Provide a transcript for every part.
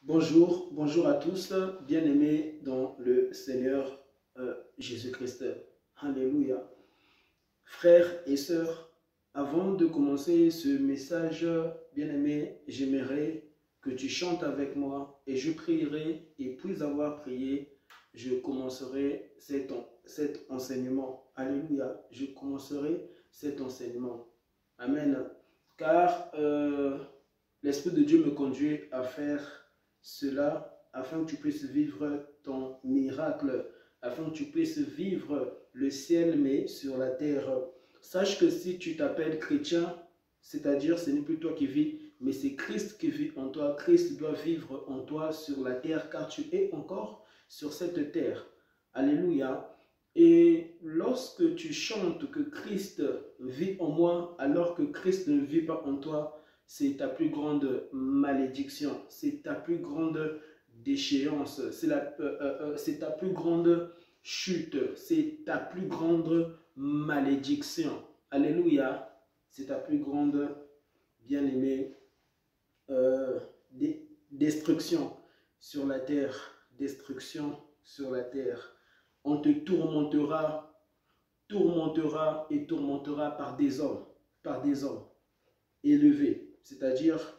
Bonjour, bonjour à tous, bien-aimés dans le Seigneur Jésus-Christ. Alléluia. Frères et sœurs, avant de commencer ce message, bien-aimé, j'aimerais que tu chantes avec moi et je prierai, et puis avoir prié, je commencerai cet enseignement. Alléluia. Je commencerai cet enseignement. Amen. Car l'Esprit de Dieu me conduit à faire cela afin que tu puisses vivre ton miracle, afin que tu puisses vivre le ciel mais sur la terre. Sache que si tu t'appelles chrétien, c'est-à-dire ce n'est plus toi qui vis, mais c'est Christ qui vit en toi. Christ doit vivre en toi sur la terre car tu es encore sur cette terre. Alléluia. Et lorsque tu chantes que Christ vit en moi alors que Christ ne vit pas en toi, c'est ta plus grande malédiction, c'est ta plus grande déchéance, c'est ta plus grande chute, c'est ta plus grande malédiction. Alléluia, c'est ta plus grande, bien-aimée, destruction sur la terre, destruction sur la terre. On te tourmentera et tourmentera par des hommes élevés. C'est-à-dire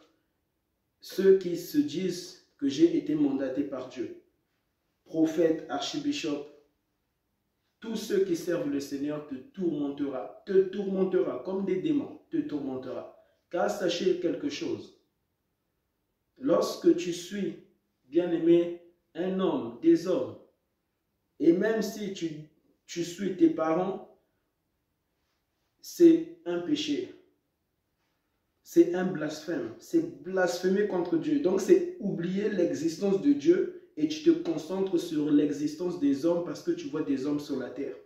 ceux qui se disent que j'ai été mandaté par Dieu. Prophète, archibishop, tous ceux qui servent le Seigneur te tourmentera comme des démons, te tourmentera. Car sachez quelque chose, lorsque tu suis, bien-aimé, un homme, des hommes, et même si tu suis tes parents, c'est un péché. C'est un blasphème, c'est blasphémer contre Dieu. Donc c'est oublier l'existence de Dieu et tu te concentres sur l'existence des hommes parce que tu vois des hommes sur la terre.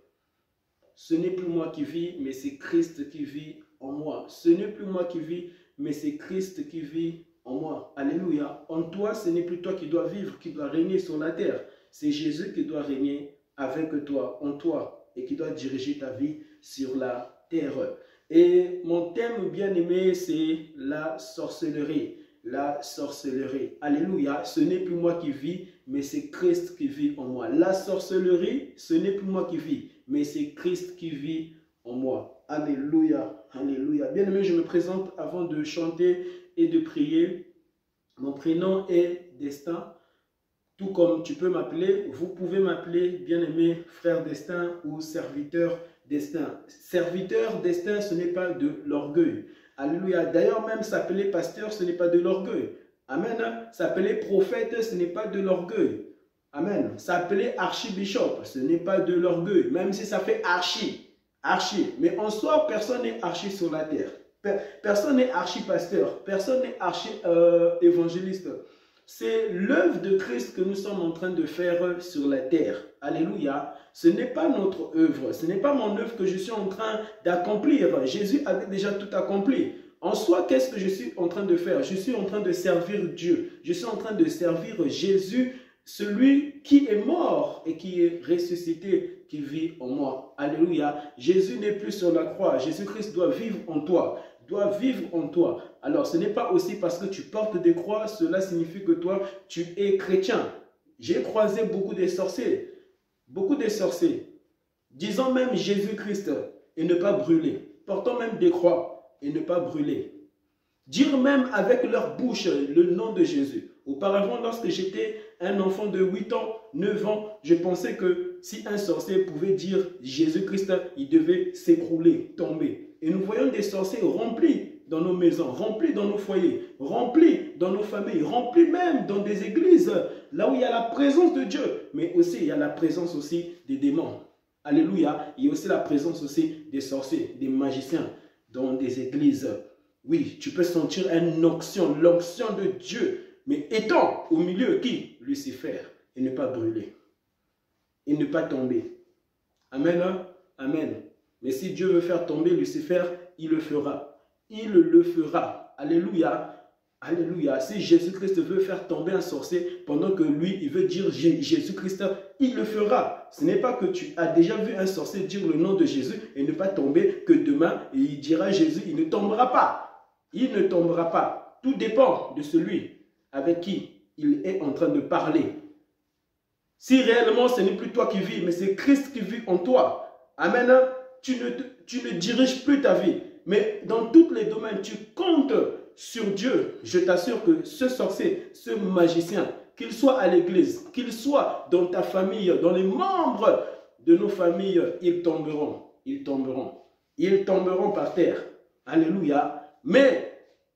Ce n'est plus moi qui vis, mais c'est Christ qui vit en moi. Ce n'est plus moi qui vis, mais c'est Christ qui vit en moi. Alléluia. En toi, ce n'est plus toi qui dois vivre, qui dois régner sur la terre. C'est Jésus qui doit régner avec toi, en toi, et qui doit diriger ta vie sur la terre. Et mon thème bien-aimé, c'est la sorcellerie. La sorcellerie. Alléluia. Ce n'est plus moi qui vis, mais c'est Christ qui vit en moi. La sorcellerie, ce n'est plus moi qui vis, mais c'est Christ qui vit en moi. Alléluia. Alléluia. Bien-aimé, je me présente avant de chanter et de prier. Mon prénom est Destin. Tout comme tu peux m'appeler, vous pouvez m'appeler bien-aimé frère Destin ou serviteur Destin. Serviteur Destin, ce n'est pas de l'orgueil. Alléluia. D'ailleurs, même s'appeler pasteur, ce n'est pas de l'orgueil. Amen. S'appeler prophète, ce n'est pas de l'orgueil. Amen. S'appeler archibishop, ce n'est pas de l'orgueil. Même si ça fait archi. Archi. Mais en soi, personne n'est archi sur la terre. Personne n'est archi-pasteur. Personne n'est archi-évangéliste. C'est l'œuvre de Christ que nous sommes en train de faire sur la terre. Alléluia. Ce n'est pas notre œuvre. Ce n'est pas mon œuvre que je suis en train d'accomplir. Jésus avait déjà tout accompli. En soi, qu'est-ce que je suis en train de faire? Je suis en train de servir Dieu. Je suis en train de servir Jésus, celui qui est mort et qui est ressuscité, qui vit en moi. Alléluia. Jésus n'est plus sur la croix. Jésus-Christ doit vivre en toi. Doit vivre en toi. Alors, ce n'est pas aussi parce que tu portes des croix, cela signifie que toi, tu es chrétien. J'ai croisé beaucoup de sorciers, disant même Jésus-Christ et ne pas brûler, portant même des croix et ne pas brûler. Dire même avec leur bouche le nom de Jésus. Auparavant, lorsque j'étais un enfant de 8 ans, 9 ans, je pensais que si un sorcier pouvait dire Jésus-Christ, il devait s'écrouler, tomber. Et nous voyons des sorciers remplis dans nos maisons, remplis dans nos foyers, remplis dans nos familles, remplis même dans des églises, là où il y a la présence de Dieu, mais aussi il y a la présence aussi des démons. Alléluia. Il y a aussi la présence aussi des sorciers, des magiciens dans des églises. Oui, tu peux sentir une onction, l'onction de Dieu, mais étant au milieu qui? Lucifer, et ne pas brûler, et ne pas tomber. Amen, amen. Mais si Dieu veut faire tomber Lucifer, il le fera. Il le fera. Alléluia. Alléluia. Si Jésus-Christ veut faire tomber un sorcier pendant que lui, il veut dire Jésus-Christ, il le fera. Ce n'est pas que tu as déjà vu un sorcier dire le nom de Jésus et ne pas tomber, que demain, il dira Jésus, il ne tombera pas. Il ne tombera pas. Tout dépend de celui avec qui il est en train de parler. Si réellement ce n'est plus toi qui vis, mais c'est Christ qui vit en toi. Amen. Tu ne diriges plus ta vie. Mais dans tous les domaines, tu comptes sur Dieu. Je t'assure que ce sorcier, ce magicien, qu'il soit à l'église, qu'il soit dans ta famille, dans les membres de nos familles, ils tomberont. Ils tomberont. Ils tomberont par terre. Alléluia. Mais,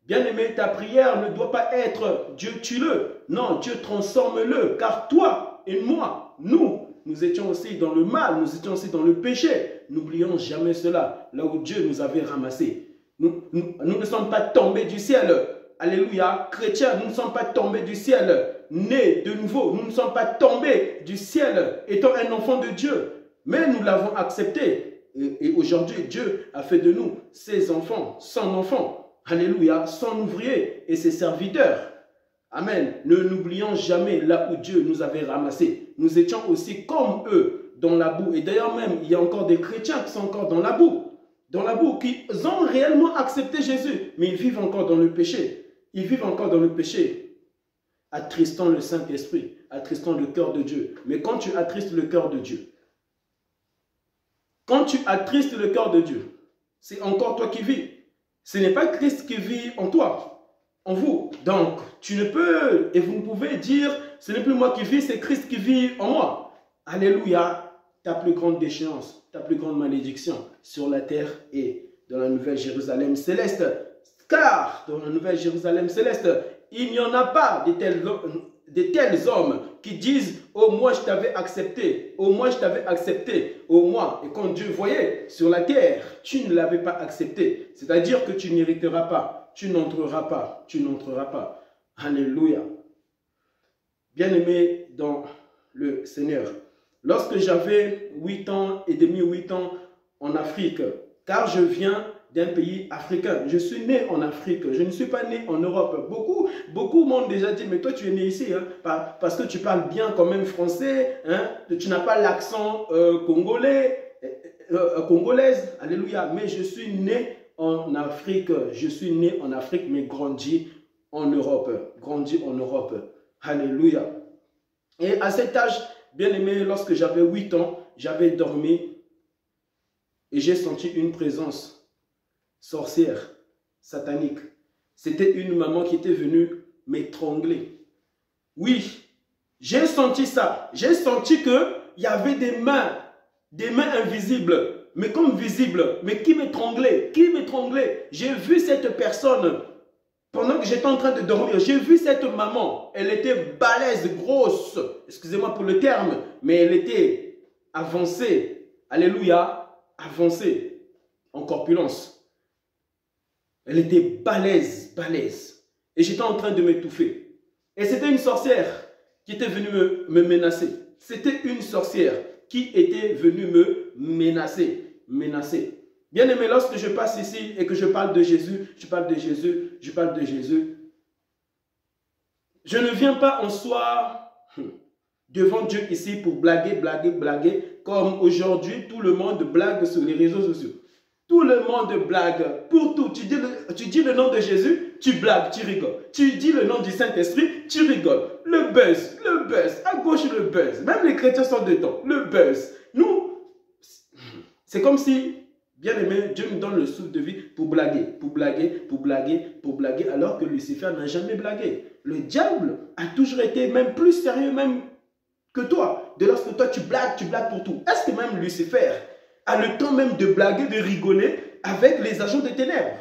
bien-aimé, ta prière ne doit pas être Dieu tue-le. Non, Dieu transforme-le. Car toi et moi, nous étions aussi dans le mal, nous étions aussi dans le péché. N'oublions jamais cela, là où Dieu nous avait ramassés. Nous ne sommes pas tombés du ciel. Alléluia. Chrétiens, nous ne sommes pas tombés du ciel. Nés de nouveau, nous ne sommes pas tombés du ciel étant un enfant de Dieu. Mais nous l'avons accepté. Et aujourd'hui, Dieu a fait de nous ses enfants, son enfant. Alléluia. Son ouvrier et ses serviteurs. Amen. Ne n'oublions jamais là où Dieu nous avait ramassés. Nous étions aussi comme eux dans la boue. Et d'ailleurs même, il y a encore des chrétiens qui sont encore dans la boue. Dans la boue, qui ont réellement accepté Jésus. Mais ils vivent encore dans le péché. Ils vivent encore dans le péché. Attristant le Saint-Esprit. Attristant le cœur de Dieu. Mais quand tu attristes le cœur de Dieu, quand tu attristes le cœur de Dieu, c'est encore toi qui vis. Ce n'est pas Christ qui vit en toi, en vous. Donc, tu ne peux, et vous ne pouvez dire, ce n'est plus moi qui vis, c'est Christ qui vit en moi. Alléluia. Ta plus grande déchéance, ta plus grande malédiction sur la terre et dans la nouvelle Jérusalem céleste. Car dans la nouvelle Jérusalem céleste, il n'y en a pas de tels hommes qui disent « Oh, moi je t'avais accepté, oh, moi je t'avais accepté, oh, moi ». Et quand Dieu voyait sur la terre, tu ne l'avais pas accepté. C'est-à-dire que tu n'hériteras pas, tu n'entreras pas, tu n'entreras pas. Alléluia. Bien-aimé dans le Seigneur, lorsque j'avais 8 ans et demi, 8 ans en Afrique, car je viens d'un pays africain. Je suis né en Afrique, je ne suis pas né en Europe. Beaucoup m'ont déjà dit, mais toi tu es né ici, hein, parce que tu parles bien quand même français, hein, tu n'as pas l'accent congolaise, alléluia. Mais je suis né en Afrique, mais grandi en Europe, alléluia. Et à cet âge, bien aimé, lorsque j'avais 8 ans, j'avais dormi et j'ai senti une présence sorcière, satanique. C'était une maman qui était venue m'étrangler. Oui, j'ai senti ça. J'ai senti qu'il y avait des mains invisibles, mais comme visibles, mais qui m'étranglaient, J'ai vu cette personne pendant que j'étais en train de dormir. J'ai vu cette maman. Elle était balèze, grosse. Excusez-moi pour le terme, mais elle était avancée. Alléluia, avancée en corpulence. Elle était balèze. Et j'étais en train de m'étouffer. Et c'était une sorcière qui était venue me menacer. C'était une sorcière qui était venue me menacer. Bien aimé, lorsque je passe ici et que je parle de Jésus, je parle de Jésus. Je ne viens pas en soi devant Dieu ici pour blaguer, comme aujourd'hui tout le monde blague sur les réseaux sociaux. Tout le monde blague pour tout. Tu dis le nom de Jésus, tu blagues, tu rigoles. Tu dis le nom du Saint-Esprit, tu rigoles. Le buzz, à gauche le buzz. Même les chrétiens sont dedans, le buzz. Nous, c'est comme si, bien aimé, Dieu nous donne le souffle de vie pour blaguer, alors que Lucifer n'a jamais blagué. Le diable a toujours été même plus sérieux même que toi. De lorsque toi tu blagues pour tout. Est-ce que même Lucifer a le temps même de blaguer, de rigoler avec les agents des ténèbres?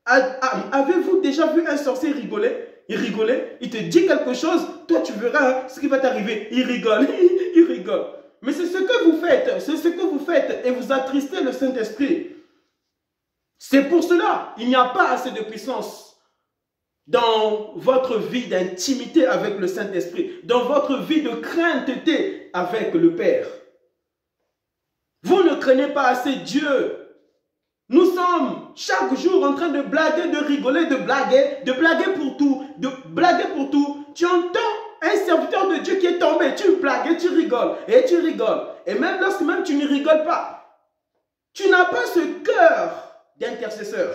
Avez-vous déjà vu un sorcier rigoler? Il rigolait, il te dit quelque chose, toi tu verras ce qui va t'arriver. Il rigole, il rigole. Mais c'est ce que vous faites, et vous attristez le Saint-Esprit. C'est pour cela, il n'y a pas assez de puissance dans votre vie d'intimité avec le Saint-Esprit, dans votre vie de crainteté avec le Père. Vous ne craignez pas assez Dieu. Nous sommes chaque jour en train de blaguer, de rigoler, de blaguer pour tout, Tu entends un serviteur de Dieu qui est tombé, tu blagues et tu rigoles, Et même lorsque même tu ne rigoles pas, tu n'as pas ce cœur d'intercesseur.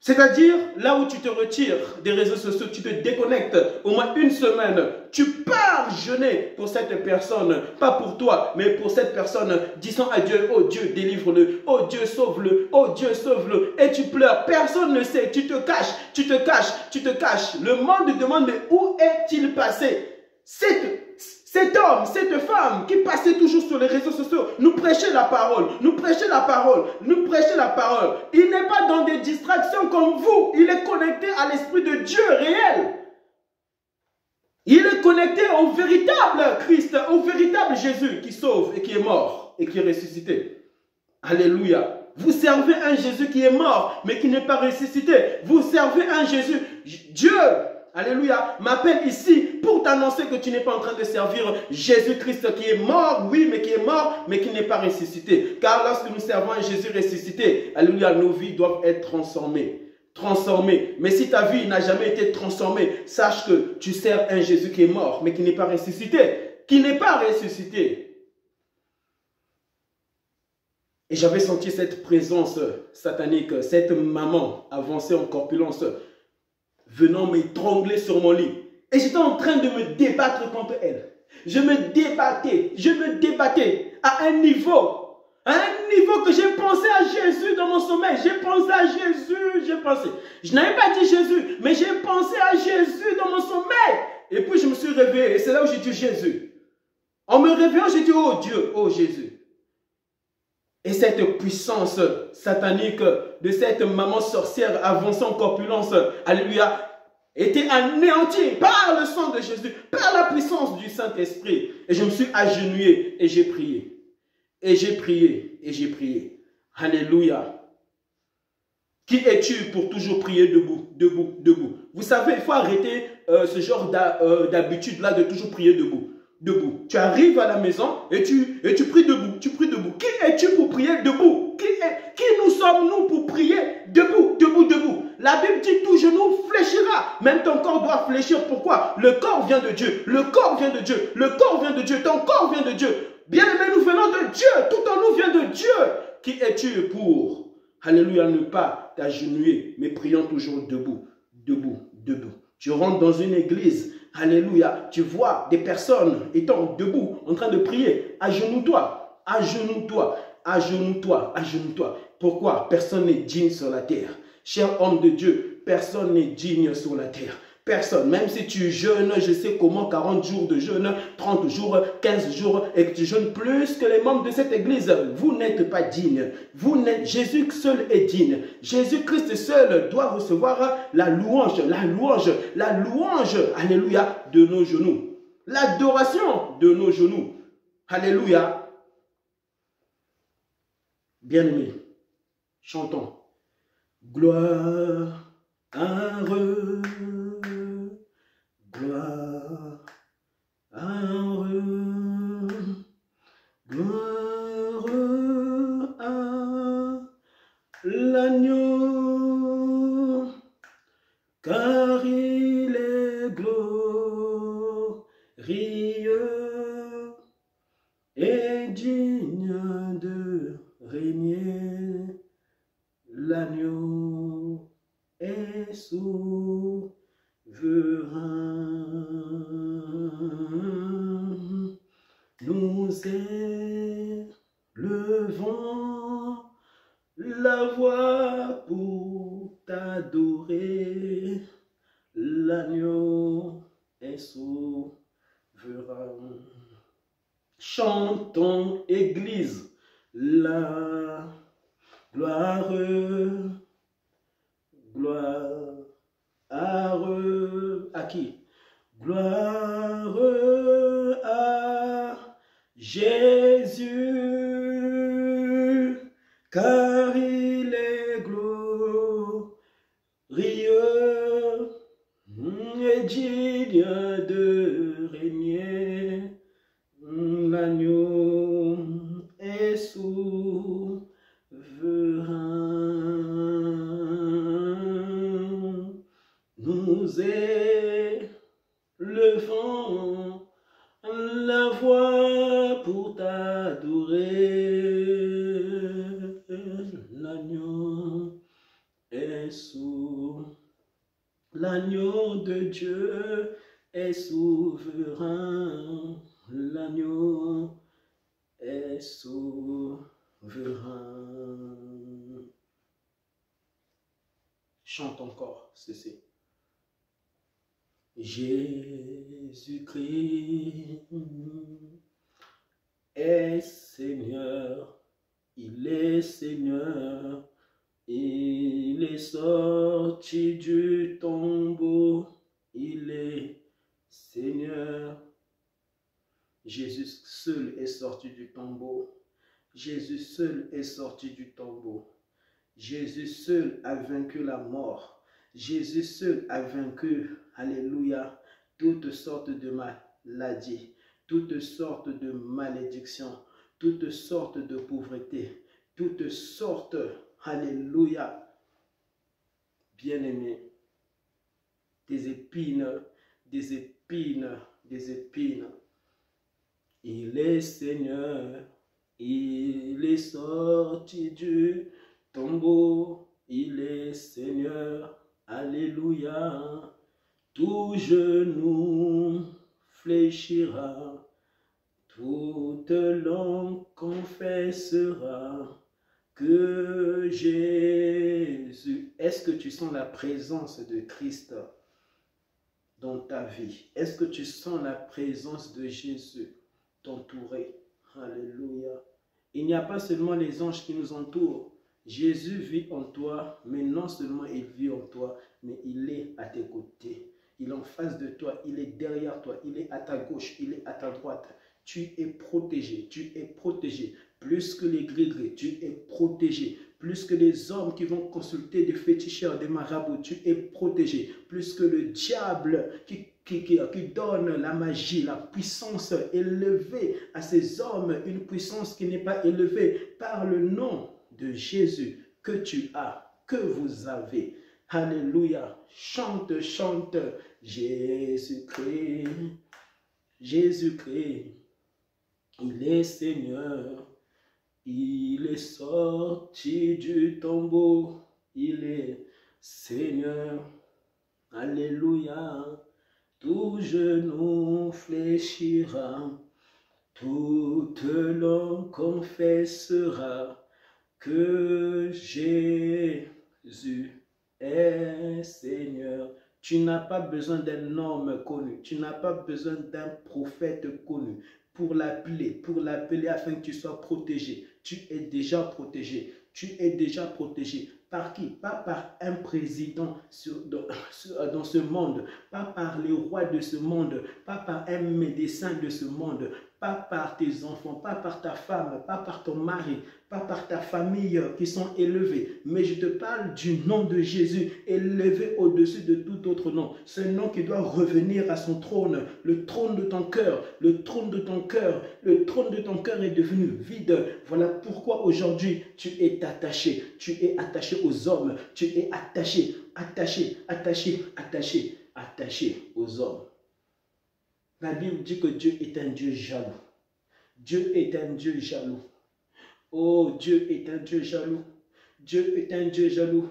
C'est-à-dire, là où tu te retires des réseaux sociaux, tu te déconnectes au moins une semaine, tu pars jeûner pour cette personne, pas pour toi, mais pour cette personne, disant à Dieu, oh Dieu, délivre-le, oh Dieu, sauve-le, oh Dieu, sauve-le, et tu pleures, personne ne sait, tu te caches, tu te caches, tu te caches. Le monde demande, mais où est-il passé? Cet homme, cette femme qui passait toujours sur les réseaux sociaux, nous prêchait la parole, nous prêchait la parole, nous prêchait la parole. Il n'est pas dans des distractions comme vous, il est connecté à l'Esprit de Dieu réel. Il est connecté au véritable Christ, au véritable Jésus qui sauve et qui est mort et qui est ressuscité. Alléluia. Vous servez un Jésus qui est mort mais qui n'est pas ressuscité. Vous servez un Jésus, Dieu, alléluia, m'appelle ici pour t'annoncer que tu n'es pas en train de servir Jésus-Christ qui est mort, oui, mais qui est mort, mais qui n'est pas ressuscité. Car lorsque nous servons un Jésus ressuscité, alléluia, nos vies doivent être transformées. Transformées. Mais si ta vie n'a jamais été transformée, sache que tu sers un Jésus qui est mort, mais qui n'est pas ressuscité. Qui n'est pas ressuscité. Et j'avais senti cette présence satanique, cette maman avancée en corpulence, venant m'étrangler sur mon lit. Et j'étais en train de me débattre contre elle. Je me débattais à un niveau que j'ai pensé à Jésus dans mon sommeil. J'ai pensé à Jésus, j'ai pensé. Je n'avais pas dit Jésus, mais j'ai pensé à Jésus dans mon sommeil. Et puis je me suis réveillé et c'est là où j'ai dit Jésus. En me réveillant, j'ai dit oh Dieu, oh Jésus. Et cette puissance satanique de cette maman sorcière avançant en corpulence, alléluia, était anéantie par le sang de Jésus, par la puissance du Saint-Esprit. Et je me suis agenouillé et j'ai prié. Et j'ai prié et j'ai prié. Alléluia. Qui es-tu pour toujours prier debout, debout, debout? Vous savez, il faut arrêter ce genre d'habitude-là de toujours prier debout. Debout. Tu arrives à la maison et tu pries debout. Tu pries debout. Qui es-tu pour prier debout? Qui nous sommes-nous pour prier debout, debout, debout? La Bible dit tout genou fléchira. Même ton corps doit fléchir. Pourquoi? Le corps vient de Dieu. Le corps vient de Dieu. Le corps vient de Dieu. Ton corps vient de Dieu. Bien-aimé, nous venons de Dieu. Tout en nous vient de Dieu. Qui es-tu pour, alléluia, ne pas t'agenouiller, mais prions toujours debout, debout, debout. Tu rentres dans une église. Alléluia, tu vois des personnes étant debout, en train de prier. Agenouille-toi, agenouille-toi, agenouille-toi, agenouille-toi. Pourquoi? Personne n'est digne sur la terre. Cher homme de Dieu, personne n'est digne sur la terre. Personne, même si tu jeûnes, je sais comment, 40 jours de jeûne, 30 jours, 15 jours, et que tu jeûnes plus que les membres de cette église, vous n'êtes pas digne. Jésus seul est digne. Jésus-Christ seul doit recevoir la louange, alléluia, de nos genoux. L'adoration de nos genoux. Alléluia. Bien-aimés, chantons. Gloire à eux. Gloire à eux, gloire à l'agneau, car il est glorieux et digne de régner. L'agneau est souverain. Nous élevons la voix pour t'adorer. L'agneau est souverain. Chantons, Église, la gloire, gloire à qui? Gloire à Jésus, car il est glorieux et digne de régner. L'agneau est souverain. Nous élevons la voix pour t'adorer. L'agneau est souverain. L'agneau de Dieu est souverain. L'agneau est souverain. Chante encore ceci. Jésus-Christ est Seigneur, il est Seigneur, il est sorti du tombeau, il est Seigneur. Jésus seul est sorti du tombeau. Jésus seul est sorti du tombeau. Jésus seul a vaincu la mort. Jésus seul a vaincu, alléluia, toutes sortes de maladies, toutes sortes de malédictions, toutes sortes de pauvreté, toutes sortes, alléluia, bien-aimés, des épines, des épines, des épines. Il est Seigneur, il est sorti du tombeau, il est Seigneur, alléluia. Tout genou fléchira, toute langue confessera que Jésus. Est-ce que tu sens la présence de Christ dans ta vie? Est-ce que tu sens la présence de Jésus t'entourer? Alléluia. Il n'y a pas seulement les anges qui nous entourent. Jésus vit en toi, mais non seulement il vit en toi, mais il est à tes côtés. Il est en face de toi, il est derrière toi, il est à ta gauche, il est à ta droite. Tu es protégé, tu es protégé. Plus que les gris-gris, tu es protégé. Plus que les hommes qui vont consulter des féticheurs, des marabouts, tu es protégé. Plus que le diable qui donne la magie, la puissance élevée à ces hommes, une puissance qui n'est pas élevée par le nom de Jésus que tu as, que vous avez. Alléluia. Chante, chante. Jésus-Christ, Jésus-Christ, il est Seigneur. Il est sorti du tombeau, il est Seigneur. Alléluia. Tout genou fléchira, toute langue confessera que Jésus est Seigneur. Tu n'as pas besoin d'un homme connu, tu n'as pas besoin d'un prophète connu pour l'appeler afin que tu sois protégé. Tu es déjà protégé. Tu es déjà protégé. Par qui? Pas par un président dans ce monde, pas par les rois de ce monde, pas par un médecin de ce monde, pas par tes enfants, pas par ta femme, pas par ton mari, pas par ta famille qui sont élevés. Mais je te parle du nom de Jésus, élevé au-dessus de tout autre nom. Ce nom qui doit revenir à son trône, le trône de ton cœur, le trône de ton cœur. Le trône de ton cœur est devenu vide. Voilà pourquoi aujourd'hui tu es attaché. Tu es attaché aux hommes. Tu es attaché aux hommes. La Bible dit que Dieu est un Dieu jaloux. Dieu est un Dieu jaloux. Oh, Dieu est un Dieu jaloux. Dieu est un Dieu jaloux.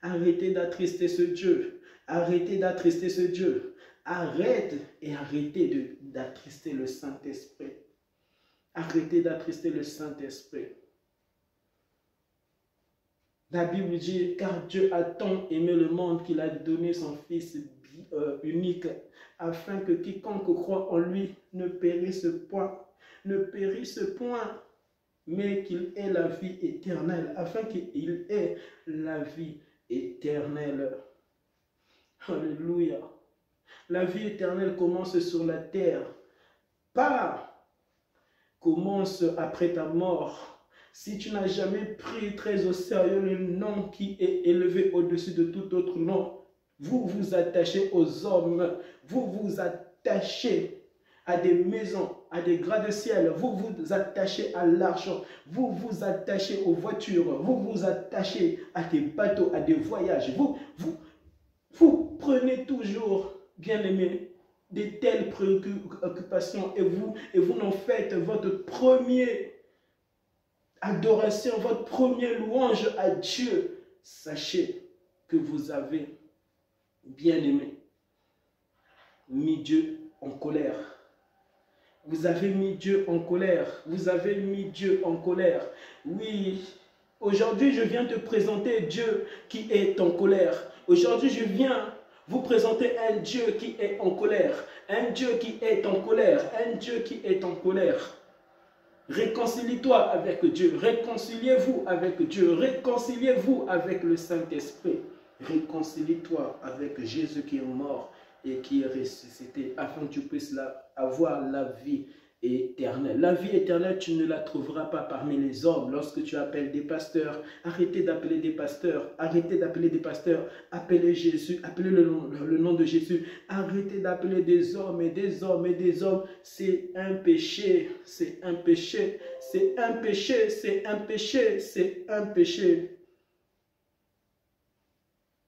Arrêtez d'attrister ce Dieu. Arrêtez d'attrister ce Dieu. Arrête et arrêtez d'attrister le Saint-Esprit. Arrêtez d'attrister le Saint-Esprit. La Bible dit, car Dieu a tant aimé le monde qu'il a donné son Fils unique, afin que quiconque croit en lui ne périsse point, mais qu'il ait la vie éternelle, afin qu'il ait la vie éternelle. Alléluia. La vie éternelle commence sur la terre, pas commence après ta mort. Si tu n'as jamais pris très au sérieux le nom qui est élevé au-dessus de tout autre nom, vous vous attachez aux hommes, vous vous attachez à des maisons, à des gratte-ciel, vous vous attachez à l'argent, vous vous attachez aux voitures, vous vous attachez à des bateaux, à des voyages. Vous prenez toujours, bien-aimés, de telles préoccupations et vous n'en faites votre premier adoration, votre premier louange à Dieu. Sachez que vous avez Bien-aimé, mis Dieu en colère. Vous avez mis Dieu en colère. Vous avez mis Dieu en colère. Oui, aujourd'hui, je viens te présenter Dieu qui est en colère. Aujourd'hui, je viens vous présenter un Dieu qui est en colère. Un Dieu qui est en colère. Un Dieu qui est en colère. Réconcilie-toi avec Dieu. Réconciliez-vous avec Dieu. Réconciliez-vous avec le Saint-Esprit. Réconcilie-toi avec Jésus qui est mort et qui est ressuscité, afin que tu puisses avoir la vie éternelle. La vie éternelle, tu ne la trouveras pas parmi les hommes. Lorsque tu appelles des pasteurs, arrêtez d'appeler des pasteurs, arrêtez d'appeler des pasteurs, appelez Jésus, appelez le nom de Jésus, arrêtez d'appeler des hommes et des hommes et des hommes. C'est un péché, c'est un péché, c'est un péché, c'est un péché, c'est un péché.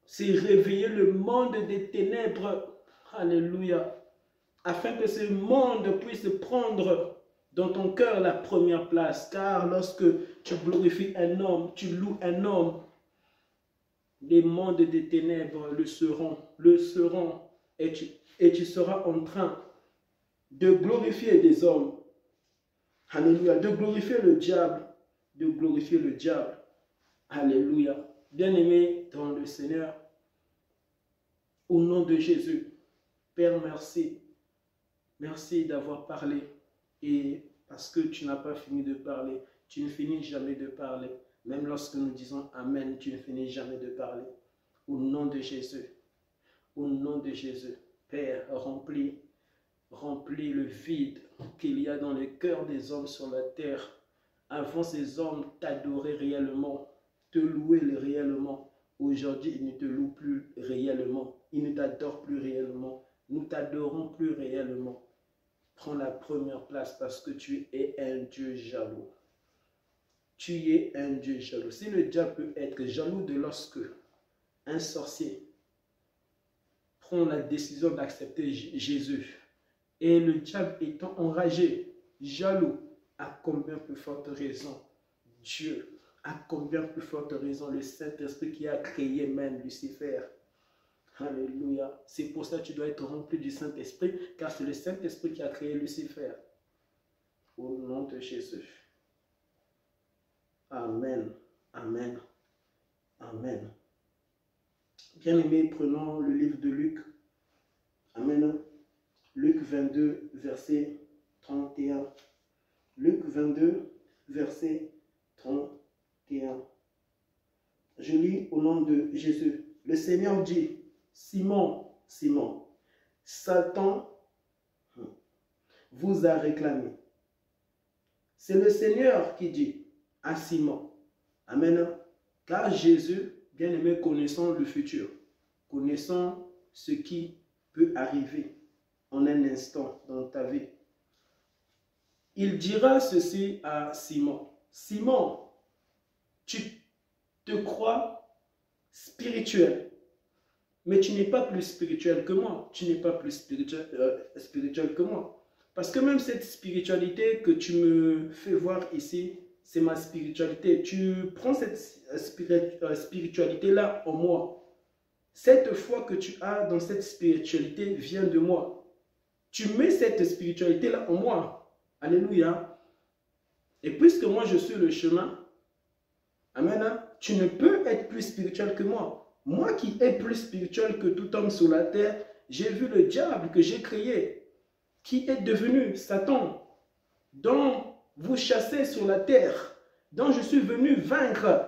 C'est réveiller le monde des ténèbres. Alléluia. Afin que ce monde puisse prendre dans ton cœur la première place. Car lorsque tu glorifies un homme, tu loues un homme, les mondes des ténèbres le seront. Et tu seras en train de glorifier des hommes. Alléluia. De glorifier le diable. De glorifier le diable. Alléluia. Bien-aimé dans le Seigneur, au nom de Jésus, Père, merci. Merci d'avoir parlé. Et parce que tu n'as pas fini de parler, tu ne finis jamais de parler. Même lorsque nous disons Amen, tu ne finis jamais de parler. Au nom de Jésus, au nom de Jésus, Père, remplis le vide qu'il y a dans le cœur des hommes sur la terre. Avant ces hommes t'adorer réellement, te louer réellement. Aujourd'hui, ils ne te louent plus réellement. Ils ne t'adorent plus réellement. Nous t'adorons plus réellement. Prends la première place parce que tu es un Dieu jaloux. Tu es un Dieu jaloux. Si le diable peut être jaloux de lorsque un sorcier prend la décision d'accepter Jésus et le diable étant enragé, jaloux, à combien plus forte raison Dieu, à combien plus forte raison le Saint-Esprit qui a créé même Lucifer. Alléluia. C'est pour ça que tu dois être rempli du Saint-Esprit, car c'est le Saint-Esprit qui a créé Lucifer. Au nom de Jésus. Amen. Amen. Amen. Bien-aimés, prenons le livre de Luc. Amen. Luc 22, verset 31. Luc 22, verset 31. Je lis au nom de Jésus. Le Seigneur dit, Simon, Simon, Satan vous a réclamé. C'est le Seigneur qui dit à Simon. Amen. Car Jésus, bien-aimé, connaissant le futur, connaissant ce qui peut arriver en un instant dans ta vie, il dira ceci à Simon. Simon, tu te crois spirituel, mais tu n'es pas plus spirituel que moi. Tu n'es pas plus spirituel que moi. Parce que même cette spiritualité que tu me fais voir ici, c'est ma spiritualité. Tu prends cette spiritualité-là en moi. Cette foi que tu as dans cette spiritualité vient de moi. Tu mets cette spiritualité-là en moi. Alléluia. Et puisque moi je suis le chemin, amen, tu ne peux être plus spirituel que moi. Moi qui est plus spirituel que tout homme sur la terre, j'ai vu le diable que j'ai créé, qui est devenu Satan, dont vous chassez sur la terre, dont je suis venu vaincre,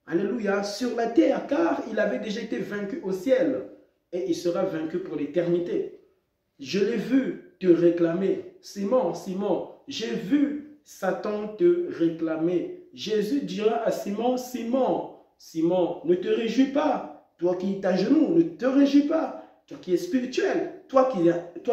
alléluia, sur la terre, car il avait déjà été vaincu au ciel, et il sera vaincu pour l'éternité. Je l'ai vu te réclamer, Simon, Simon, j'ai vu Satan te réclamer. Jésus dira à Simon, Simon, Simon, ne te réjouis pas. Toi qui es à genoux, ne te réjouis pas. Toi qui es spirituel, toi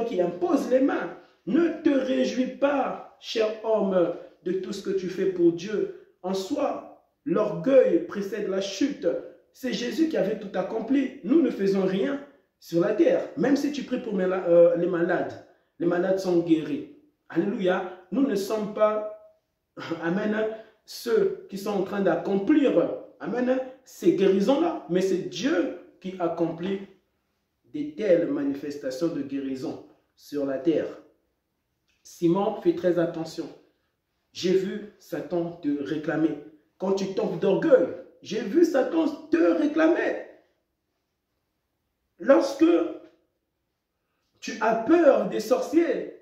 qui imposes les mains, ne te réjouis pas, cher homme, de tout ce que tu fais pour Dieu. En soi, l'orgueil précède la chute. C'est Jésus qui avait tout accompli. Nous ne faisons rien sur la terre. Même si tu pries pour les malades sont guéris. Alléluia. Nous ne sommes pas, amen, ceux qui sont en train d'accomplir, amen, ces guérisons-là. Mais c'est Dieu qui accomplit de telles manifestations de guérison sur la terre. Simon, fais très attention. J'ai vu Satan te réclamer. Quand tu tombes d'orgueil, j'ai vu Satan te réclamer. Lorsque tu as peur des sorciers,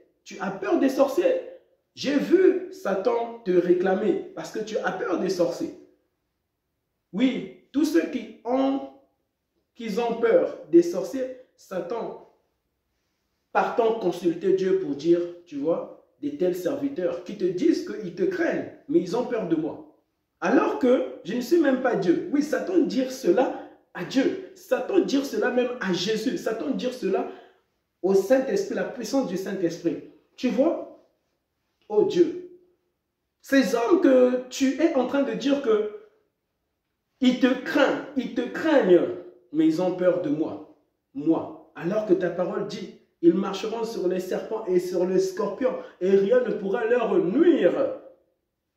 j'ai vu Satan te réclamer parce que tu as peur des sorciers. Oui, tous ceux qui ont peur des sorciers, Satan, partant consulter Dieu pour dire, tu vois, des tels serviteurs qui te disent qu'ils te craignent, mais ils ont peur de moi. Alors que je ne suis même pas Dieu. Oui, Satan dit cela à Dieu. Satan dit cela même à Jésus. Satan dit cela au Saint-Esprit, la puissance du Saint-Esprit. Tu vois, oh Dieu, ces hommes que tu es en train de dire que ils te craignent, mais ils ont peur de moi. Moi, alors que ta parole dit, ils marcheront sur les serpents et sur les scorpions, et rien ne pourra leur nuire.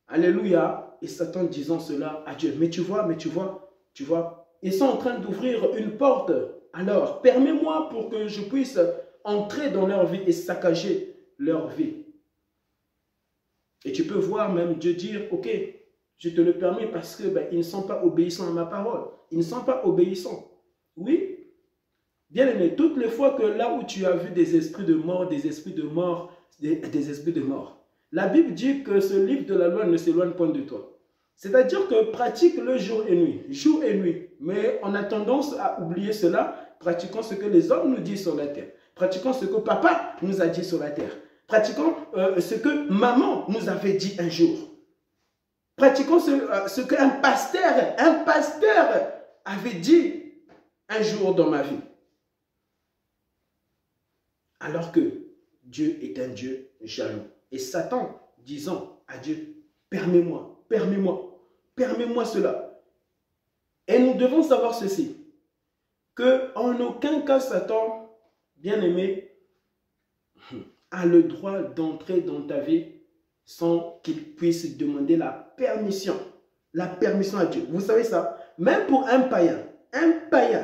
Alléluia. Et Satan disant cela à Dieu. Mais tu vois, ils sont en train d'ouvrir une porte. Alors, permets-moi pour que je puisse entrer dans leur vie et saccager leur vie. Et tu peux voir même Dieu dire, ok, je te le permets parce que ils ne sont pas obéissants à ma parole. Ils ne sont pas obéissants. Oui. Bien aimé, toutes les fois que là où tu as vu des esprits de mort, des esprits de mort, la Bible dit que ce livre de la loi ne s'éloigne point de toi. C'est-à-dire que pratique-le jour et nuit. Mais on a tendance à oublier cela, pratiquons ce que les hommes nous disent sur la terre. Pratiquons ce que papa nous a dit sur la terre. Pratiquons ce que maman nous avait dit un jour. Pratiquons ce qu'un pasteur avait dit un jour dans ma vie. Alors que Dieu est un Dieu jaloux. Et Satan disant à Dieu, permets-moi cela. Et nous devons savoir ceci, que en aucun cas Satan, bien-aimé, a le droit d'entrer dans ta vie sans qu'il puisse demander la permission à Dieu. Vous savez ça? Même pour un païen,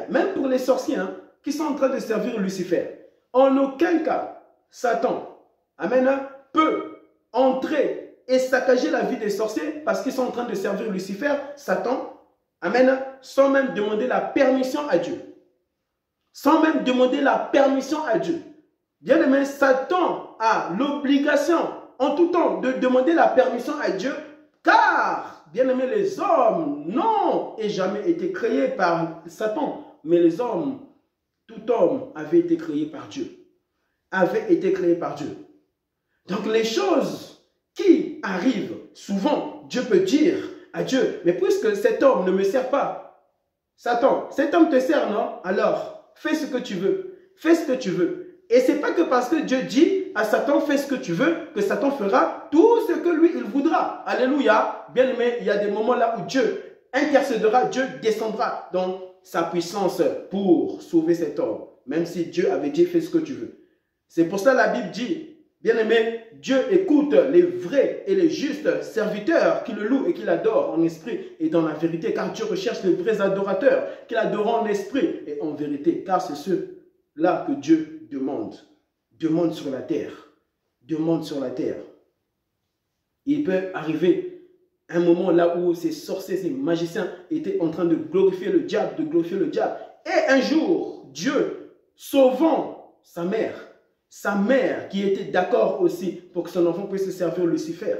même pour les sorciers qui sont en train de servir Lucifer, en aucun cas, Satan, amen, peut entrer et saccager la vie des sorciers parce qu'ils sont en train de servir Lucifer, Satan, amen, sans même demander la permission à Dieu. Bien aimé, Satan a l'obligation en tout temps de demander la permission à Dieu, car, bien aimé, les hommes n'ont jamais été créés par Satan, mais les hommes, tout homme avait été créé par Dieu. Donc les choses qui arrivent, souvent, Dieu peut dire à Dieu, mais puisque cet homme ne me sert pas, Satan, cet homme te sert, non? Alors, fais ce que tu veux. Et ce n'est pas que parce que Dieu dit à Satan, fais ce que tu veux, que Satan fera tout ce que lui, il voudra. Alléluia. Bien aimé, il y a des moments là où Dieu intercédera, Dieu descendra dans sa puissance pour sauver cet homme. Même si Dieu avait dit, fais ce que tu veux. C'est pour ça que la Bible dit, bien aimé, Dieu écoute les vrais et les justes serviteurs qui le louent et qui l'adorent en esprit et dans la vérité. Car Dieu recherche les vrais adorateurs qui l'adorent en esprit et en vérité. Car c'est ceux-là que Dieu demande sur la terre. Il peut arriver un moment là où ces sorciers, ces magiciens étaient en train de glorifier le diable, Et un jour, Dieu, sauvant sa mère qui était d'accord aussi pour que son enfant puisse servir Lucifer.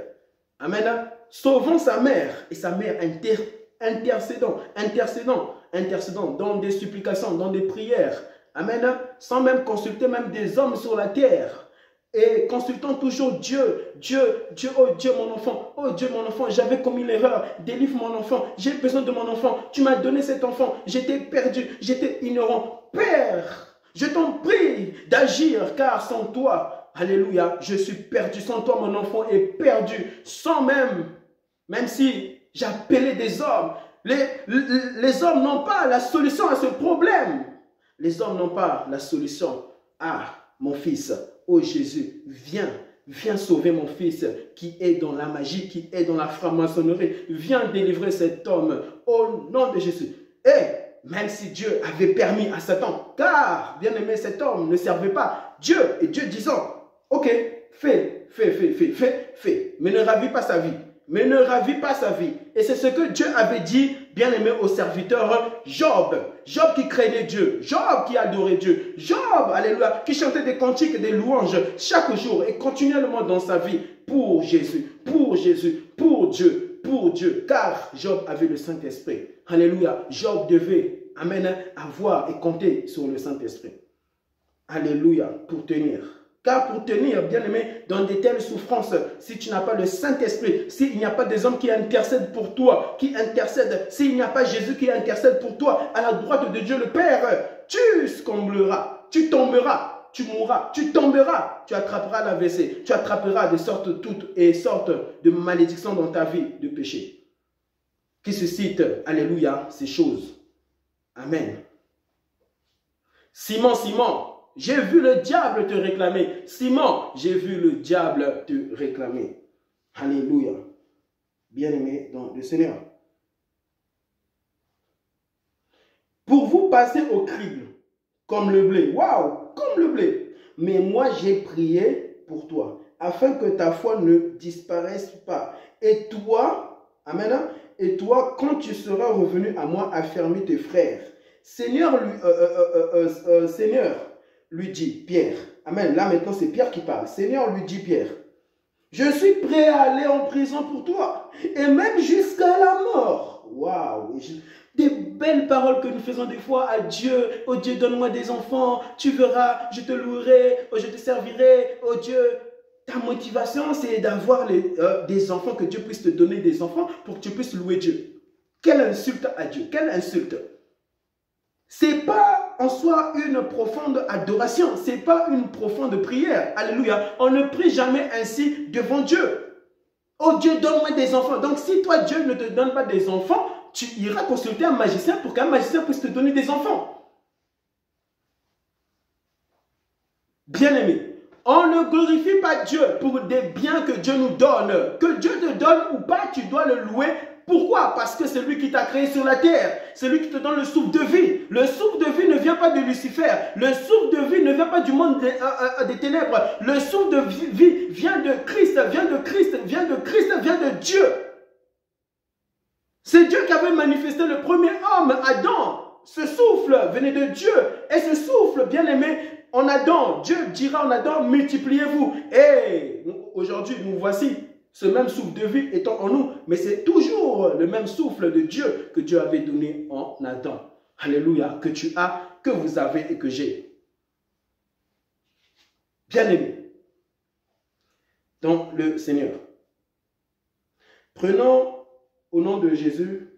Amen. Sauvant sa mère et sa mère intercédant dans des supplications, dans des prières. Amen. Sans même consulter même des hommes sur la terre. Et consultant toujours Dieu, oh Dieu mon enfant, j'avais commis l'erreur, délivre mon enfant, j'ai besoin de mon enfant, tu m'as donné cet enfant, j'étais perdu, j'étais ignorant. Père, je t'en prie d'agir, car sans toi, alléluia, je suis perdu, sans toi mon enfant est perdu, sans même si j'appelais des hommes, les hommes n'ont pas la solution à ce problème. Les hommes n'ont pas la solution à mon fils. Oh Jésus, viens sauver mon fils qui est dans la magie, qui est dans la franc-maçonnerie. Viens délivrer cet homme au nom de Jésus. même si Dieu avait permis à Satan, car, bien aimé, cet homme ne servait pas Dieu, et Dieu disant, ok, fais, mais ne ravis pas sa vie. Mais ne ravis pas sa vie. Et c'est ce que Dieu avait dit, bien aimé, au serviteur Job. Job qui craignait Dieu. Job qui adorait Dieu. Job, alléluia, qui chantait des cantiques et des louanges chaque jour et continuellement dans sa vie pour Jésus, pour Jésus, pour Dieu. Car Job avait le Saint-Esprit. Alléluia. Job devait, amen, avoir et compter sur le Saint-Esprit. Alléluia, pour tenir. Car pour tenir, bien aimé, dans de telles souffrances, si tu n'as pas le Saint-Esprit, s'il n'y a pas des hommes qui intercèdent pour toi, s'il n'y a pas Jésus qui intercède pour toi, à la droite de Dieu le Père, tu succomberas, tu tomberas, tu mourras, tu tomberas, tu attraperas l'AVC, tu attraperas de sortes toutes et sortes de malédictions dans ta vie de péché. Qui suscite, alléluia, ces choses. Amen. Simon, Simon, j'ai vu le diable te réclamer. Simon, j'ai vu le diable te réclamer. Alléluia. Bien-aimé dans le Seigneur. Pour vous passer au crible, comme le blé. Waouh, comme le blé. Mais moi, j'ai prié pour toi, afin que ta foi ne disparaisse pas. Et toi, amen, et toi, quand tu seras revenu à moi, affermis tes frères. Seigneur, lui dit Pierre. Amen. Là maintenant c'est Pierre qui parle. Seigneur lui dit Pierre. Je suis prêt à aller en prison pour toi. Et même jusqu'à la mort. Waouh. Des belles paroles que nous faisons des fois à Dieu. Oh Dieu, donne-moi des enfants. Tu verras, je te louerai. Oh, je te servirai. Oh Dieu. Ta motivation c'est d'avoir des enfants, que Dieu puisse te donner des enfants pour que tu puisses louer Dieu. Quelle insulte à Dieu. Quelle insulte. C'est pas en soi une profonde adoration, c'est pas une profonde prière. Alléluia. On ne prie jamais ainsi devant Dieu. Oh Dieu, donne-moi des enfants. Donc si toi Dieu ne te donne pas des enfants, tu iras consulter un magicien pour qu'un magicien puisse te donner des enfants. Bien-aimé, on ne glorifie pas Dieu pour des biens que Dieu nous donne. Que Dieu te donne ou pas, tu dois le louer. Pourquoi? Parce que c'est lui qui t'a créé sur la terre. C'est lui qui te donne le souffle de vie. Le souffle de vie ne vient pas de Lucifer. Le souffle de vie ne vient pas du monde des ténèbres. Le souffle de vie vient de Christ, vient de Dieu. C'est Dieu qui avait manifesté le premier homme, Adam. Ce souffle venait de Dieu. Et ce souffle, bien aimé, en Adam, Dieu dira en Adam, multipliez-vous. Et aujourd'hui, nous voici. Ce même souffle de vie étant en nous, mais c'est toujours le même souffle de Dieu que Dieu avait donné en Adam. Alléluia, que tu as, que vous avez et que j'ai. Bien-aimé, dans le Seigneur. Prenons au nom de Jésus,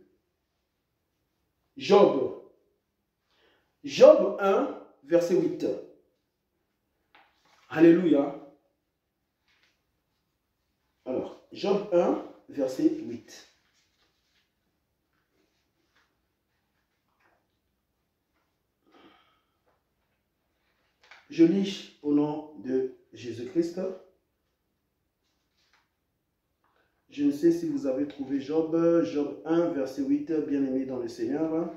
Job. Job 1, verset 8. Alléluia. Alors, Job 1, verset 8. Je lis au nom de Jésus-Christ. Je ne sais si vous avez trouvé Job, Job 1, verset 8, bien-aimé dans le Seigneur.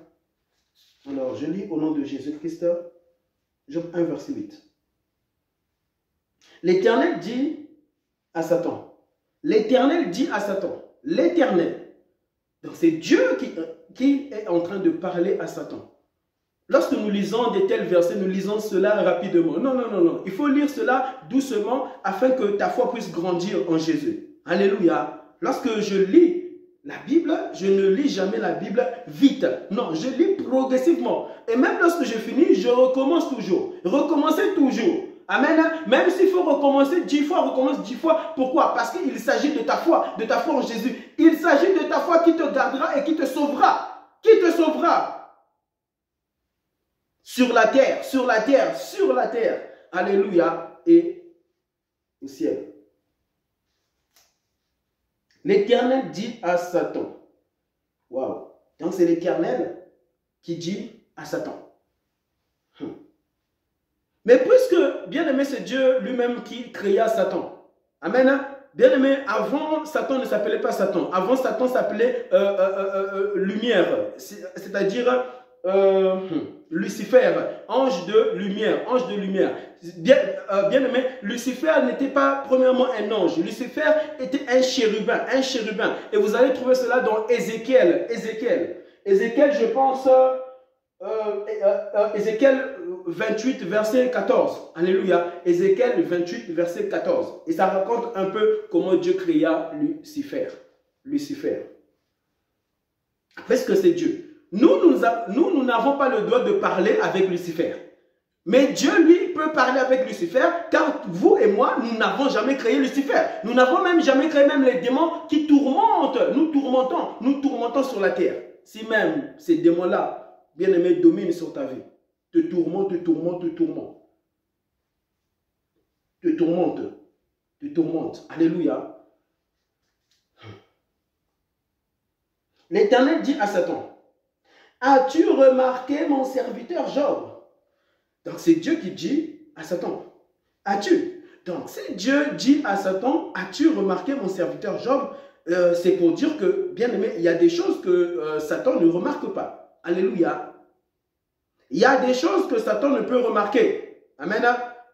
Alors, je lis au nom de Jésus-Christ, Job 1, verset 8. L'Éternel dit à Satan, l'Éternel dit à Satan, l'Éternel. Donc c'est Dieu qui est en train de parler à Satan. Lorsque nous lisons de tels versets, nous lisons cela rapidement. Non, non, non, non. Il faut lire cela doucement afin que ta foi puisse grandir en Jésus. Alléluia. Lorsque je lis la Bible, je ne lis jamais la Bible vite. Non, je lis progressivement. Et même lorsque je finis, je recommence toujours. Recommencer toujours. Amen. Même s'il faut recommencer 10 fois, recommence 10 fois. Pourquoi? Parce qu'il s'agit de ta foi en Jésus. Il s'agit de ta foi qui te gardera et qui te sauvera. Qui te sauvera? Sur la terre, sur la terre, sur la terre. Alléluia. Et au ciel. L'Éternel dit à Satan. Waouh. Donc c'est l'Éternel qui dit à Satan. Mais puisque, bien-aimé, c'est Dieu lui-même qui créa Satan. Amen. Bien-aimé, avant, Satan ne s'appelait pas Satan. Avant, Satan s'appelait lumière. C'est-à-dire Lucifer, ange de lumière, ange de lumière. Bien aimé, Lucifer n'était pas premièrement un ange. Lucifer était un chérubin, un chérubin. Et vous allez trouver cela dans Ézéchiel. Ézéchiel, je pense, Ézéchiel 28, verset 14. Alléluia. Ézéchiel 28, verset 14. Et ça raconte un peu comment Dieu créa Lucifer. Parce que c'est Dieu. Nous n'avons pas le droit de parler avec Lucifer. Mais Dieu, lui, peut parler avec Lucifer, car vous et moi, nous n'avons jamais créé Lucifer. Nous n'avons même jamais créé même les démons qui tourmentent. Nous tourmentons sur la terre. Si même ces démons-là, bien-aimés, dominent sur ta vie, te tourmentent. Alléluia. L'Éternel dit à Satan, as-tu remarqué mon serviteur Job? Donc c'est Dieu qui dit à Satan, as-tu? Donc si Dieu dit à Satan, as-tu remarqué mon serviteur Job? C'est pour dire que, bien aimé, il y a des choses que Satan ne remarque pas. Alléluia. Il y a des choses que Satan ne peut remarquer. Amen.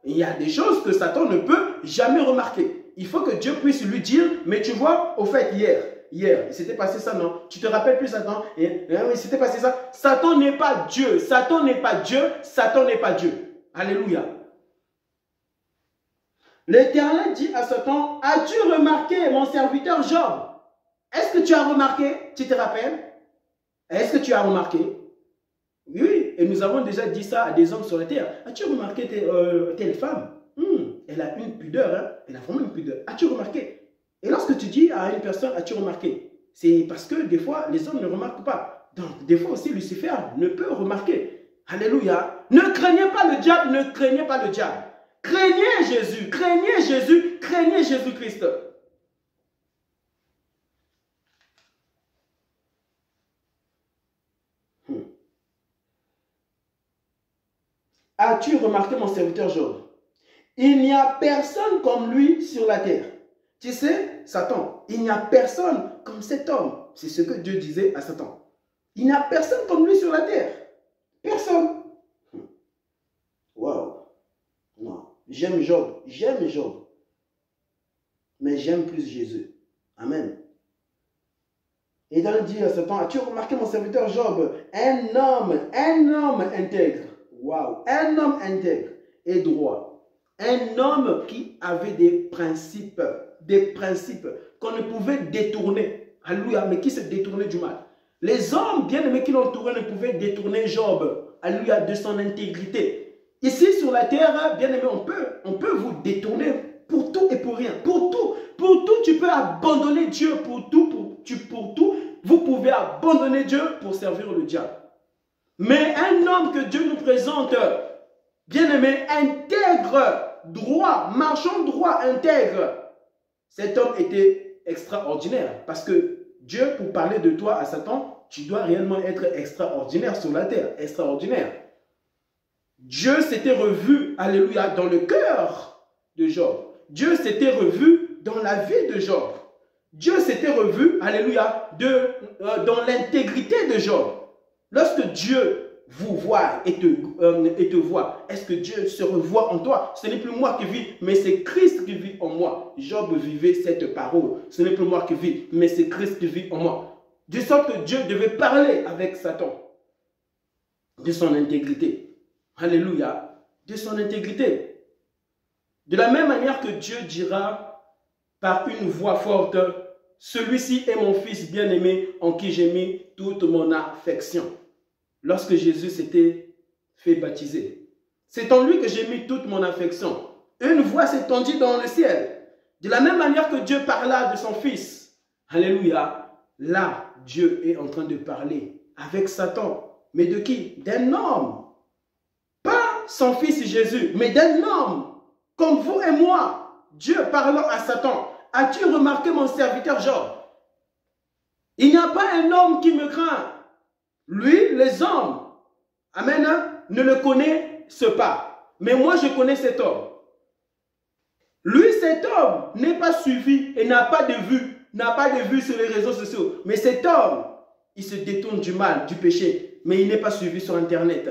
Il y a des choses que Satan ne peut jamais remarquer. Il faut que Dieu puisse lui dire, mais tu vois, au fait, hier, il s'était passé ça, non? Tu te rappelles plus, Satan? Oui, il s'était passé ça. Satan n'est pas Dieu. Satan n'est pas Dieu. Satan n'est pas Dieu. Alléluia. L'Éternel dit à Satan, as-tu remarqué mon serviteur Job? Est-ce que tu as remarqué? Tu te rappelles? Est-ce que tu as remarqué? Oui, et nous avons déjà dit ça à des hommes sur la terre. As-tu remarqué telle femme? Elle a une pudeur, hein? Elle a vraiment une pudeur. As-tu remarqué? Et lorsque tu dis à une personne, as-tu remarqué? C'est parce que des fois, les hommes ne remarquent pas. Donc, des fois aussi, Lucifer ne peut remarquer. Alléluia. Ne craignez pas le diable, ne craignez pas le diable. Craignez Jésus, craignez Jésus, craignez Jésus-Christ. As-tu remarqué mon serviteur Job? Il n'y a personne comme lui sur la terre. Tu sais, Satan, il n'y a personne comme cet homme. C'est ce que Dieu disait à Satan. Il n'y a personne comme lui sur la terre. Personne. Waouh. Non. J'aime Job. Mais j'aime plus Jésus. Amen. Et donc il dit à Satan, as-tu remarqué mon serviteur Job? Un homme intègre. Waouh. Un homme intègre et droit. Un homme qui avait des principes qu'on ne pouvait détourner. Alléluia, mais qui se détournait du mal. Les hommes bien-aimés qui l'entouraient ne pouvaient détourner Job, alléluia, de son intégrité. Ici sur la terre, bien-aimés, on peut vous détourner pour tout et pour rien. Pour tout, tu peux abandonner Dieu. Pour tout, vous pouvez abandonner Dieu pour servir le diable. Mais un homme que Dieu nous présente, bien-aimé, intègre, droit, marchand droit, intègre. Cet homme était extraordinaire. Parce que Dieu, pour parler de toi à Satan, tu dois réellement être extraordinaire sur la terre. Extraordinaire. Dieu s'était revu, alléluia, dans le cœur de Job. Dieu s'était revu dans la vie de Job. Dieu s'était revu, alléluia, dans l'intégrité de Job. Lorsque Dieu vous voit et te voit, est-ce que Dieu se revoit en toi? Ce n'est plus moi qui vis, mais c'est Christ qui vit en moi. Job vivait cette parole. Ce n'est plus moi qui vis, mais c'est Christ qui vit en moi. De sorte que Dieu devait parler avec Satan de son intégrité. Alléluia. De son intégrité. De la même manière que Dieu dira par une voix forte, celui-ci est mon fils bien-aimé en qui j'ai mis toute mon affection. Lorsque Jésus s'était fait baptiser, c'est en lui que j'ai mis toute mon affection. Une voix s'étendit dans le ciel. De la même manière que Dieu parla de son fils. Alléluia. Là, Dieu est en train de parler avec Satan. Mais de qui? D'un homme. Pas son fils Jésus, mais d'un homme. Comme vous et moi. Dieu parlant à Satan. As-tu remarqué mon serviteur Job? Il n'y a pas un homme qui me craint. Lui, les hommes, amen, ne le connaissent pas. Mais moi, je connais cet homme. Lui, cet homme n'est pas suivi et n'a pas de vue sur les réseaux sociaux. Mais cet homme, il se détourne du mal, du péché. suivi, mais il n'est pas suivi sur Internet.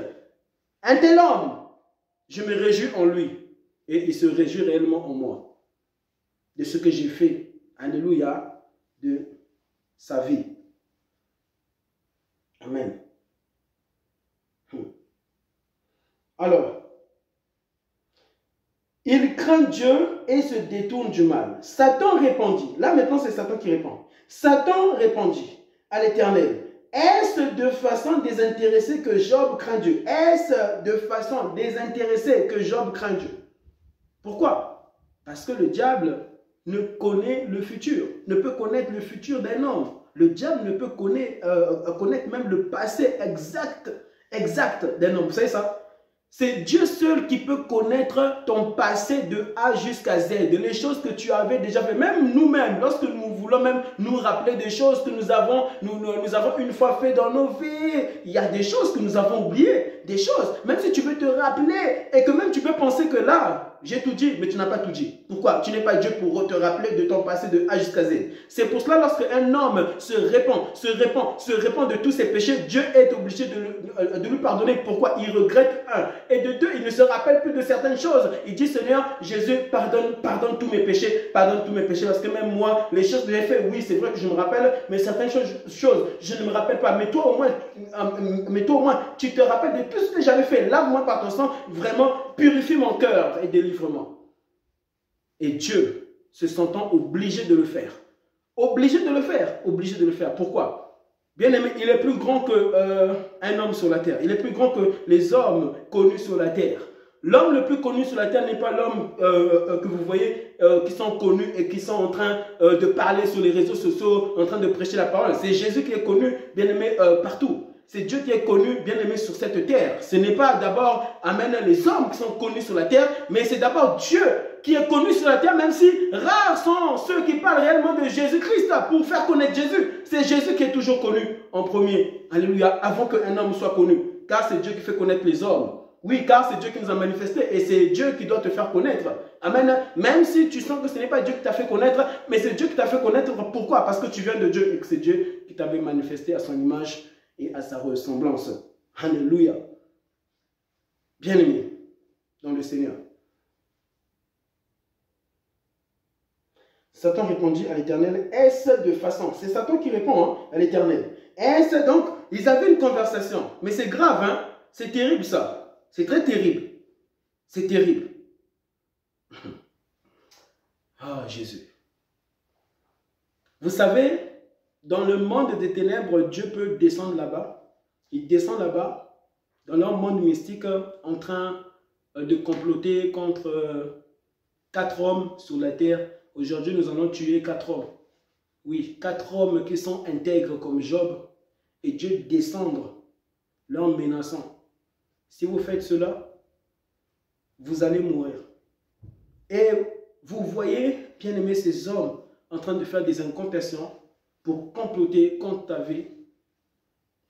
Un tel homme, je me réjouis en lui et il se réjouit réellement en moi de ce que j'ai fait. Alléluia, de sa vie. Amen. Alors, il craint Dieu et se détourne du mal. Satan répondit. Là maintenant c'est Satan qui répond. Satan répondit à l'Éternel. Est-ce de façon désintéressée que Job craint Dieu? Est-ce de façon désintéressée que Job craint Dieu? Pourquoi? Parce que le diable ne connaît le futur, ne peut connaître le futur d'un homme. Le diable ne peut connaître même le passé exact d'un homme. Vous savez ça? C'est Dieu seul qui peut connaître ton passé de A jusqu'à Z, les choses que tu avais déjà fait. Même nous-mêmes, lorsque nous voulons même nous rappeler des choses que nous avons une fois fait dans nos vies, il y a des choses que nous avons oubliées, des choses. Même si tu veux te rappeler et que même tu peux penser que là, j'ai tout dit, mais tu n'as pas tout dit. Pourquoi? Tu n'es pas Dieu pour te rappeler de ton passé de A jusqu'à Z. C'est pour cela, lorsque un homme se répand de tous ses péchés, Dieu est obligé de lui pardonner. Pourquoi? Il regrette un. Et de deux, il ne se rappelle plus de certaines choses. Il dit, Seigneur, Jésus, pardonne tous mes péchés. Pardonne tous mes péchés. Parce que même moi, les choses que j'ai faites, oui, c'est vrai que je me rappelle, mais certaines choses, je ne me rappelle pas. Mais toi, au moins, tu te rappelles de tout ce que j'avais fait. Lave-moi par ton sang, vraiment, purifie mon cœur et délivre-moi. Et Dieu, se sentant obligé de le faire. Obligé de le faire. Obligé de le faire. Pourquoi? Bien aimé, il est plus grand qu'un homme sur la terre. Il est plus grand que les hommes connus sur la terre. L'homme le plus connu sur la terre n'est pas l'homme que vous voyez, qui sont connus et qui sont en train de parler sur les réseaux sociaux, en train de prêcher la parole. C'est Jésus qui est connu, bien aimé, partout. C'est Dieu qui est connu, bien aimé, sur cette terre. Ce n'est pas d'abord, amen, les hommes qui sont connus sur la terre, mais c'est d'abord Dieu qui est connu sur la terre, même si rares sont ceux qui parlent réellement de Jésus-Christ pour faire connaître Jésus. C'est Jésus qui est toujours connu en premier. Alléluia, avant qu'un homme soit connu. Car c'est Dieu qui fait connaître les hommes. Oui, car c'est Dieu qui nous a manifesté et c'est Dieu qui doit te faire connaître. Amen. Même si tu sens que ce n'est pas Dieu qui t'a fait connaître, mais c'est Dieu qui t'a fait connaître. Pourquoi? Parce que tu viens de Dieu et que c'est Dieu qui t'avait manifesté à son image et à sa ressemblance. Alléluia. Bien-aimé dans le Seigneur. Satan répondit à l'Éternel, est-ce de façon, c'est Satan qui répond à l'Éternel. Est-ce donc, ils avaient une conversation, mais c'est grave, hein? C'est terrible ça, c'est très terrible, c'est terrible. Ah, Jésus. Vous savez, dans le monde des ténèbres, Dieu peut descendre là-bas. Il descend là-bas, dans leur monde mystique, en train de comploter contre 4 hommes sur la terre. Aujourd'hui, nous allons tuer 4 hommes. Oui, 4 hommes qui sont intègres comme Job. Et Dieu descendre, leur menaçant. Si vous faites cela, vous allez mourir. Et vous voyez, bien aimé, ces hommes en train de faire des incantations pour comploter contre ta vie,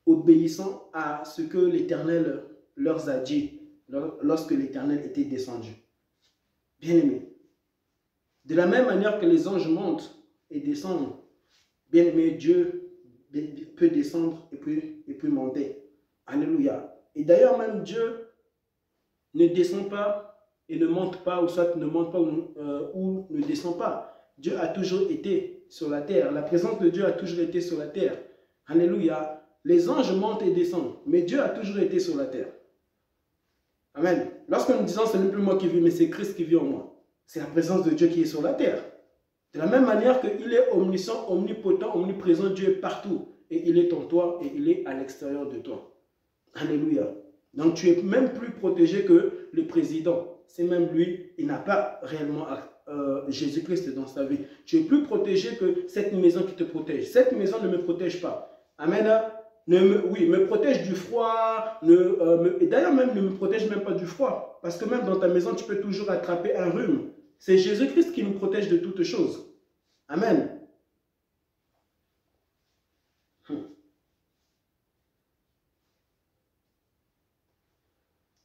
obéissant à ce que l'Éternel leur a dit lorsque l'Éternel était descendu. Bien aimé, de la même manière que les anges montent et descendent, bien aimé, Dieu peut descendre et puis monter. Alléluia. Et d'ailleurs, même Dieu ne descend pas et ne monte pas, ou soit ne monte pas ou ne descend pas. Dieu a toujours été sur la terre. La présence de Dieu a toujours été sur la terre. Alléluia. Les anges montent et descendent, mais Dieu a toujours été sur la terre. Amen. Lorsque nous disons, ce n'est plus moi qui vis, mais c'est Christ qui vit en moi. C'est la présence de Dieu qui est sur la terre. De la même manière qu'il est omniscient, omnipotent, omniprésent, Dieu est partout. Et il est en toi et il est à l'extérieur de toi. Alléluia. Donc tu es même plus protégé que le président. C'est même lui, il n'a pas réellement Jésus-Christ dans sa vie. Tu es plus protégé que cette maison qui te protège. Cette maison ne me protège pas. Amen. Oui, me protège du froid. Et d'ailleurs même ne me protège même pas du froid. Parce que même dans ta maison, tu peux toujours attraper un rhume. C'est Jésus-Christ qui nous protège de toutes choses. Amen.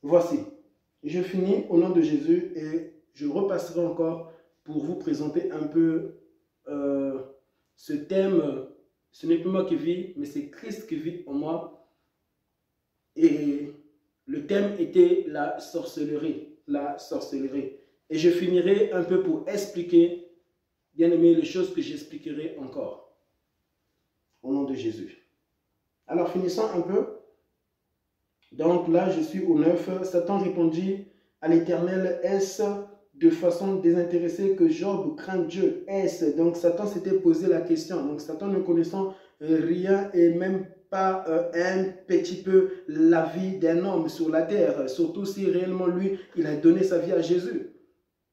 Voici, je finis au nom de Jésus et je repasserai encore pour vous présenter un peu ce thème. Ce n'est plus moi qui vis, mais c'est Christ qui vit en moi. Et le thème était la sorcellerie. La sorcellerie. Et je finirai un peu pour expliquer, bien aimé, les choses que j'expliquerai encore. Au nom de Jésus. Alors finissons un peu. Donc là, je suis au 9. Satan répondit à l'Éternel, est-ce de façon désintéressée que Job craint Dieu? Est-ce? Donc Satan s'était posé la question. Donc Satan ne connaissant rien et même pas un petit peu la vie d'un homme sur la terre, surtout si réellement lui, il a donné sa vie à Jésus.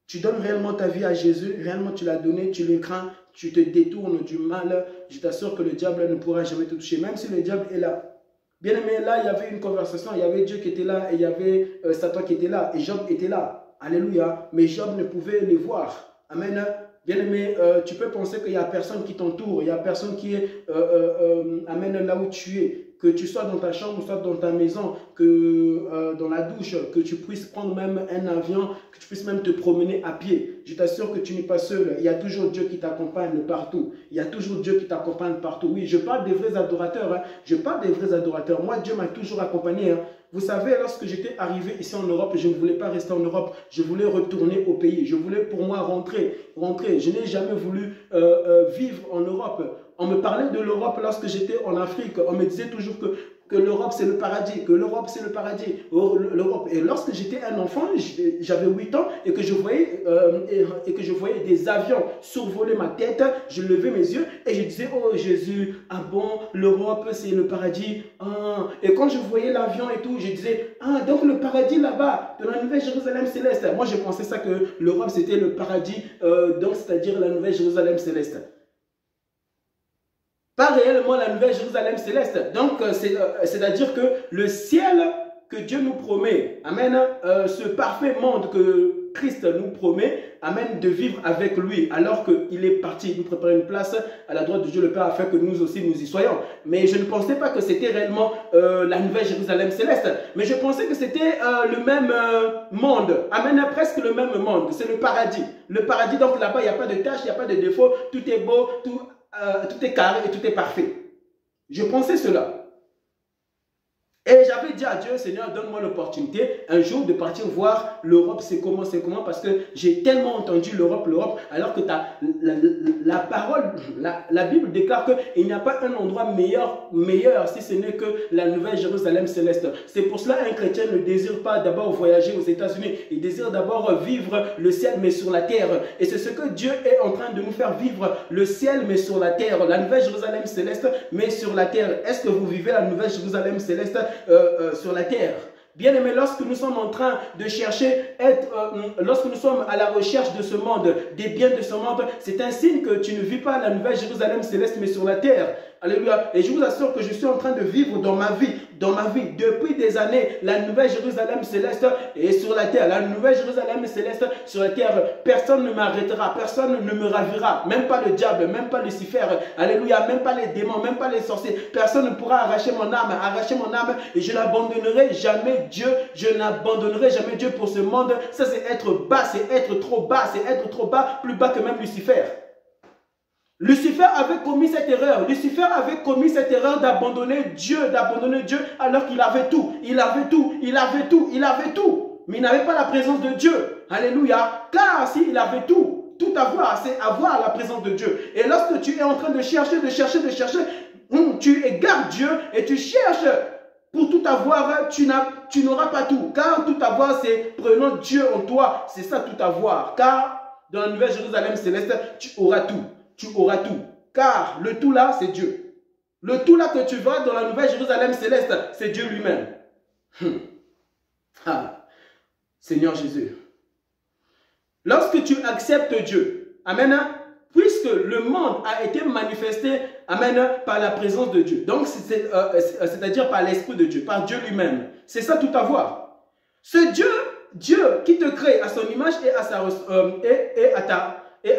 Tu donnes réellement ta vie à Jésus, réellement tu l'as donné, tu le crains, tu te détournes du mal, je t'assure que le diable ne pourra jamais te toucher, même si le diable est là. Bien aimé, là, il y avait une conversation, il y avait Dieu qui était là et il y avait Satan qui était là et Job était là. Alléluia. Mais Job ne pouvait les voir. Amen. Bien aimé, tu peux penser qu'il n'y a personne qui t'entoure, il n'y a personne qui est, amen, là où tu es. Que tu sois dans ta chambre, soit dans ta maison, que dans la douche, que tu puisses prendre même un avion, que tu puisses même te promener à pied. Je t'assure que tu n'es pas seul. Il y a toujours Dieu qui t'accompagne partout. Il y a toujours Dieu qui t'accompagne partout. Oui, je parle des vrais adorateurs. Hein. Je parle des vrais adorateurs. Moi, Dieu m'a toujours accompagné. Hein. Vous savez, lorsque j'étais arrivé ici en Europe, je ne voulais pas rester en Europe. Je voulais retourner au pays. Je voulais pour moi rentrer. Je n'ai jamais voulu vivre en Europe. On me parlait de l'Europe lorsque j'étais en Afrique. On me disait toujours que l'Europe c'est le paradis, que l'Europe c'est le paradis. Et lorsque j'étais un enfant, j'avais 8 ans et que je voyais des avions survoler ma tête, je levais mes yeux et je disais, oh Jésus, ah bon, l'Europe c'est le paradis. Ah. Et quand je voyais l'avion et tout, je disais, ah donc le paradis là-bas, de la Nouvelle Jérusalem céleste. Moi je pensais ça que l'Europe c'était le paradis, donc c'est-à-dire la Nouvelle Jérusalem céleste. Pas réellement la Nouvelle Jérusalem céleste. Donc, c'est-à-dire que le ciel que Dieu nous promet, amen, ce parfait monde que Christ nous promet, amen, de vivre avec lui, alors qu'il est parti nous préparer une place à la droite de Dieu le Père, afin que nous aussi nous y soyons. Mais je ne pensais pas que c'était réellement la Nouvelle Jérusalem céleste, mais je pensais que c'était le même monde, amen, presque le même monde, c'est le paradis. Le paradis, donc là-bas, il n'y a pas de tâches, il n'y a pas de défauts, tout est beau, tout est carré et tout est parfait. Je pensais cela. Et j'avais dit à Dieu, Seigneur, donne-moi l'opportunité un jour de partir voir l'Europe, c'est comment, parce que j'ai tellement entendu l'Europe, alors que la parole, la Bible déclare qu'il n'y a pas un endroit meilleur si ce n'est que la Nouvelle Jérusalem céleste. C'est pour cela qu'un chrétien ne désire pas d'abord voyager aux États-Unis, il désire d'abord vivre le ciel mais sur la terre. Et c'est ce que Dieu est en train de nous faire vivre, le ciel mais sur la terre, la Nouvelle Jérusalem céleste mais sur la terre. Est-ce que vous vivez la Nouvelle Jérusalem céleste sur la terre? Bien aimé, lorsque nous sommes en train de chercher, lorsque nous sommes à la recherche de ce monde, des biens de ce monde, c'est un signe que tu ne vis pas la Nouvelle Jérusalem céleste mais sur la terre. Alléluia. Et je vous assure que je suis en train de vivre dans ma vie, depuis des années, la Nouvelle Jérusalem céleste est sur la terre. La Nouvelle Jérusalem céleste sur la terre. Personne ne m'arrêtera, personne ne me ravira, même pas le diable, même pas Lucifer. Alléluia, même pas les démons, même pas les sorciers. Personne ne pourra arracher mon âme, et je n'abandonnerai jamais Dieu. Je n'abandonnerai jamais Dieu pour ce monde. Ça, c'est être bas, c'est être trop bas, plus bas que même Lucifer. Lucifer avait commis cette erreur. Lucifer avait commis cette erreur d'abandonner Dieu, alors qu'il avait tout. Il avait tout. Mais il n'avait pas la présence de Dieu. Alléluia. Car s'il avait tout avoir, c'est avoir la présence de Dieu. Et lorsque tu es en train de chercher, tu égares Dieu et tu cherches pour tout avoir, tu n'auras pas tout. Car tout avoir, c'est prenant Dieu en toi. C'est ça tout avoir. Car dans la Nouvelle Jérusalem céleste, tu auras tout. Car le tout là, c'est Dieu. Le tout là que tu vas dans la Nouvelle Jérusalem céleste, c'est Dieu lui-même. Ah, Seigneur Jésus. Lorsque tu acceptes Dieu, amen, puisque le monde a été manifesté, amen, par la présence de Dieu. Donc, c'est-à-dire par l'Esprit de Dieu, par Dieu lui-même. C'est ça tout avoir. Ce Dieu qui te crée à son image et à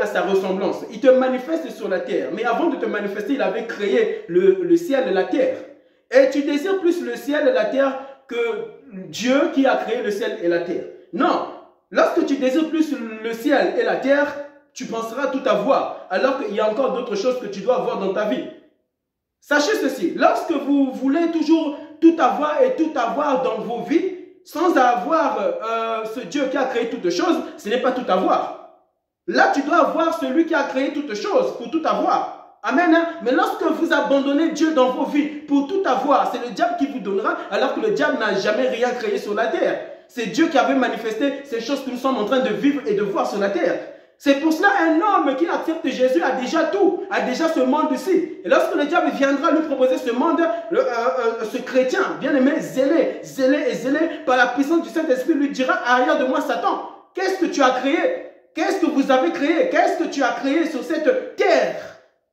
sa ressemblance. Il te manifeste sur la terre. Mais avant de te manifester, il avait créé le ciel et la terre. Et tu désires plus le ciel et la terre que Dieu qui a créé le ciel et la terre. Non. Lorsque tu désires plus le ciel et la terre, tu penseras tout avoir. Alors qu'il y a encore d'autres choses que tu dois avoir dans ta vie. Sachez ceci. Lorsque vous voulez toujours tout avoir et tout avoir dans vos vies, sans avoir ce Dieu qui a créé toutes choses, ce n'est pas tout avoir. Là, tu dois avoir celui qui a créé toutes choses pour tout avoir. Amen. Mais lorsque vous abandonnez Dieu dans vos vies pour tout avoir, c'est le diable qui vous donnera, alors que le diable n'a jamais rien créé sur la terre. C'est Dieu qui avait manifesté ces choses que nous sommes en train de vivre et de voir sur la terre. C'est pour cela un homme qui accepte Jésus a déjà tout, a déjà ce monde-ci. Et lorsque le diable viendra lui proposer ce monde, ce chrétien, bien aimé, zélé par la puissance du Saint-Esprit, lui dira, arrière de moi Satan, qu'est-ce que tu as créé? Qu'est-ce que vous avez créé? Qu'est-ce que tu as créé sur cette terre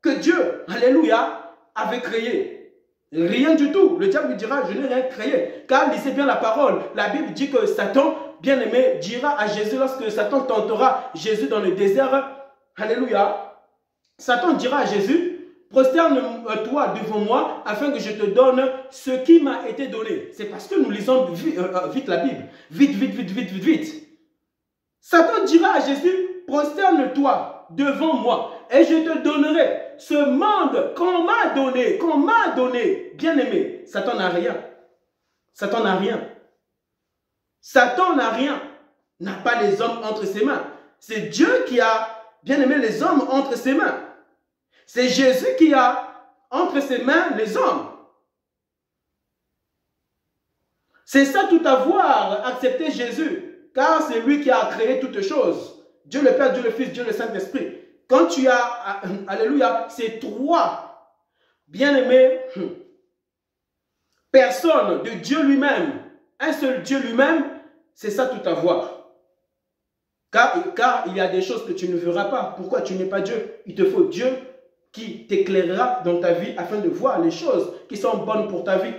que Dieu, alléluia, avait créé? Rien du tout. Le diable lui dira, je n'ai rien créé. Car lisez bien la parole. La Bible dit que Satan, bien-aimé, dira à Jésus, lorsque Satan tentera Jésus dans le désert, alléluia, Satan dira à Jésus, prosterne-toi devant moi afin que je te donne ce qui m'a été donné. C'est parce que nous lisons vite la Bible. Vite. Satan dira à Jésus, prosterne-toi devant moi et je te donnerai ce monde qu'on m'a donné. Bien-aimé, Satan n'a rien. Satan n'a rien. Satan n'a rien, n'a pas les hommes entre ses mains. C'est Dieu qui a, bien aimé, les hommes entre ses mains. C'est Jésus qui a entre ses mains les hommes. C'est ça tout avoir, accepter Jésus, car c'est lui qui a créé toutes choses. Dieu le Père, Dieu le Fils, Dieu le Saint-Esprit. Quand tu as, alléluia, ces trois, bien aimés, personnes de Dieu lui-même, un seul Dieu lui-même, c'est ça tout avoir. Car il y a des choses que tu ne verras pas. Pourquoi tu n'es pas Dieu? Il te faut Dieu qui t'éclairera dans ta vie afin de voir les choses qui sont bonnes pour ta vie.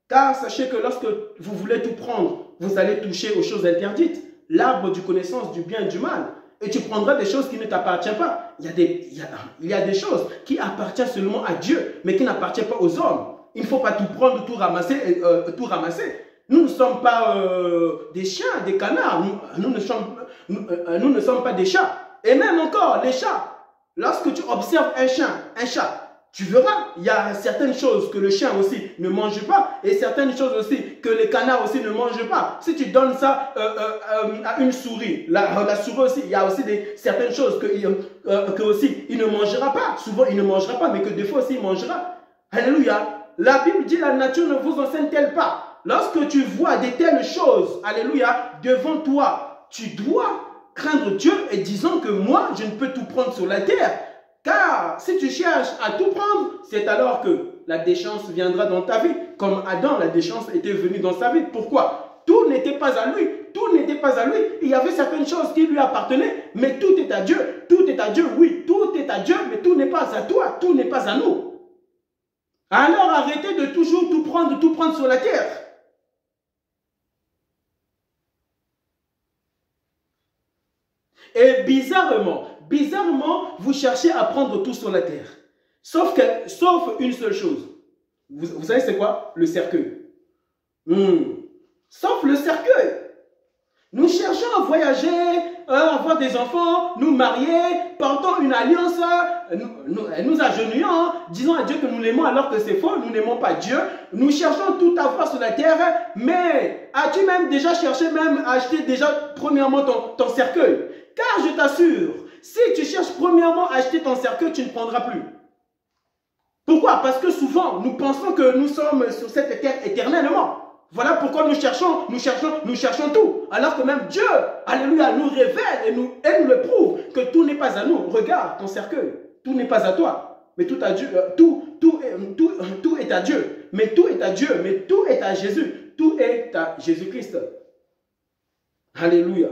Car sachez que lorsque vous voulez tout prendre, vous allez toucher aux choses interdites. L'arbre du connaissance du bien et du mal. Et tu prendras des choses qui ne t'appartiennent pas. Il y a des choses qui appartiennent seulement à Dieu, mais qui n'appartiennent pas aux hommes. Il ne faut pas tout prendre, tout ramasser. Nous ne sommes pas des chiens, des canards. Nous ne sommes pas des chats. Et même encore, les chats. Lorsque tu observes un chat, tu verras, il y a certaines choses que le chien aussi ne mange pas et certaines choses aussi que les canards aussi ne mangent pas. Si tu donnes ça à une souris, la souris aussi, il y a aussi certaines choses que aussi il ne mangera pas. Souvent, il ne mangera pas, mais que des fois aussi, il mangera. Alléluia. La Bible dit, la nature ne vous enseigne-t-elle pas? Lorsque tu vois de telles choses, alléluia, devant toi, tu dois craindre Dieu et disant que moi, je ne peux tout prendre sur la terre. Car si tu cherches à tout prendre, c'est alors que la déchéance viendra dans ta vie. Comme Adam, la déchéance était venue dans sa vie. Pourquoi? Tout n'était pas à lui. Tout n'était pas à lui. Il y avait certaines choses qui lui appartenaient, mais tout est à Dieu. Tout est à Dieu, oui. Tout est à Dieu, mais tout n'est pas à toi. Tout n'est pas à nous. Alors arrêtez de toujours tout prendre sur la terre. Et bizarrement, vous cherchez à prendre tout sur la terre. Sauf une seule chose. Vous savez c'est quoi? Le cercueil. Sauf le cercueil. Nous cherchons à voyager, à avoir des enfants, nous marier, portons une alliance, nous agenouillons, disons à Dieu que nous l'aimons alors que c'est faux, nous n'aimons pas Dieu. Nous cherchons tout à voir sur la terre, mais as-tu même déjà cherché même à acheter déjà premièrement ton cercueil? Car je t'assure, si tu cherches premièrement à acheter ton cercueil, tu ne prendras plus. Pourquoi? Parce que souvent, nous pensons que nous sommes sur cette terre éternellement. Voilà pourquoi nous cherchons tout. Alors que même Dieu, alléluia, nous révèle et nous le prouve que tout n'est pas à nous. Regarde ton cercueil, tout n'est pas à toi, mais tout à Dieu, tout est à Dieu. Mais tout est à Dieu, mais tout est à Jésus. Tout est à Jésus-Christ. Alléluia.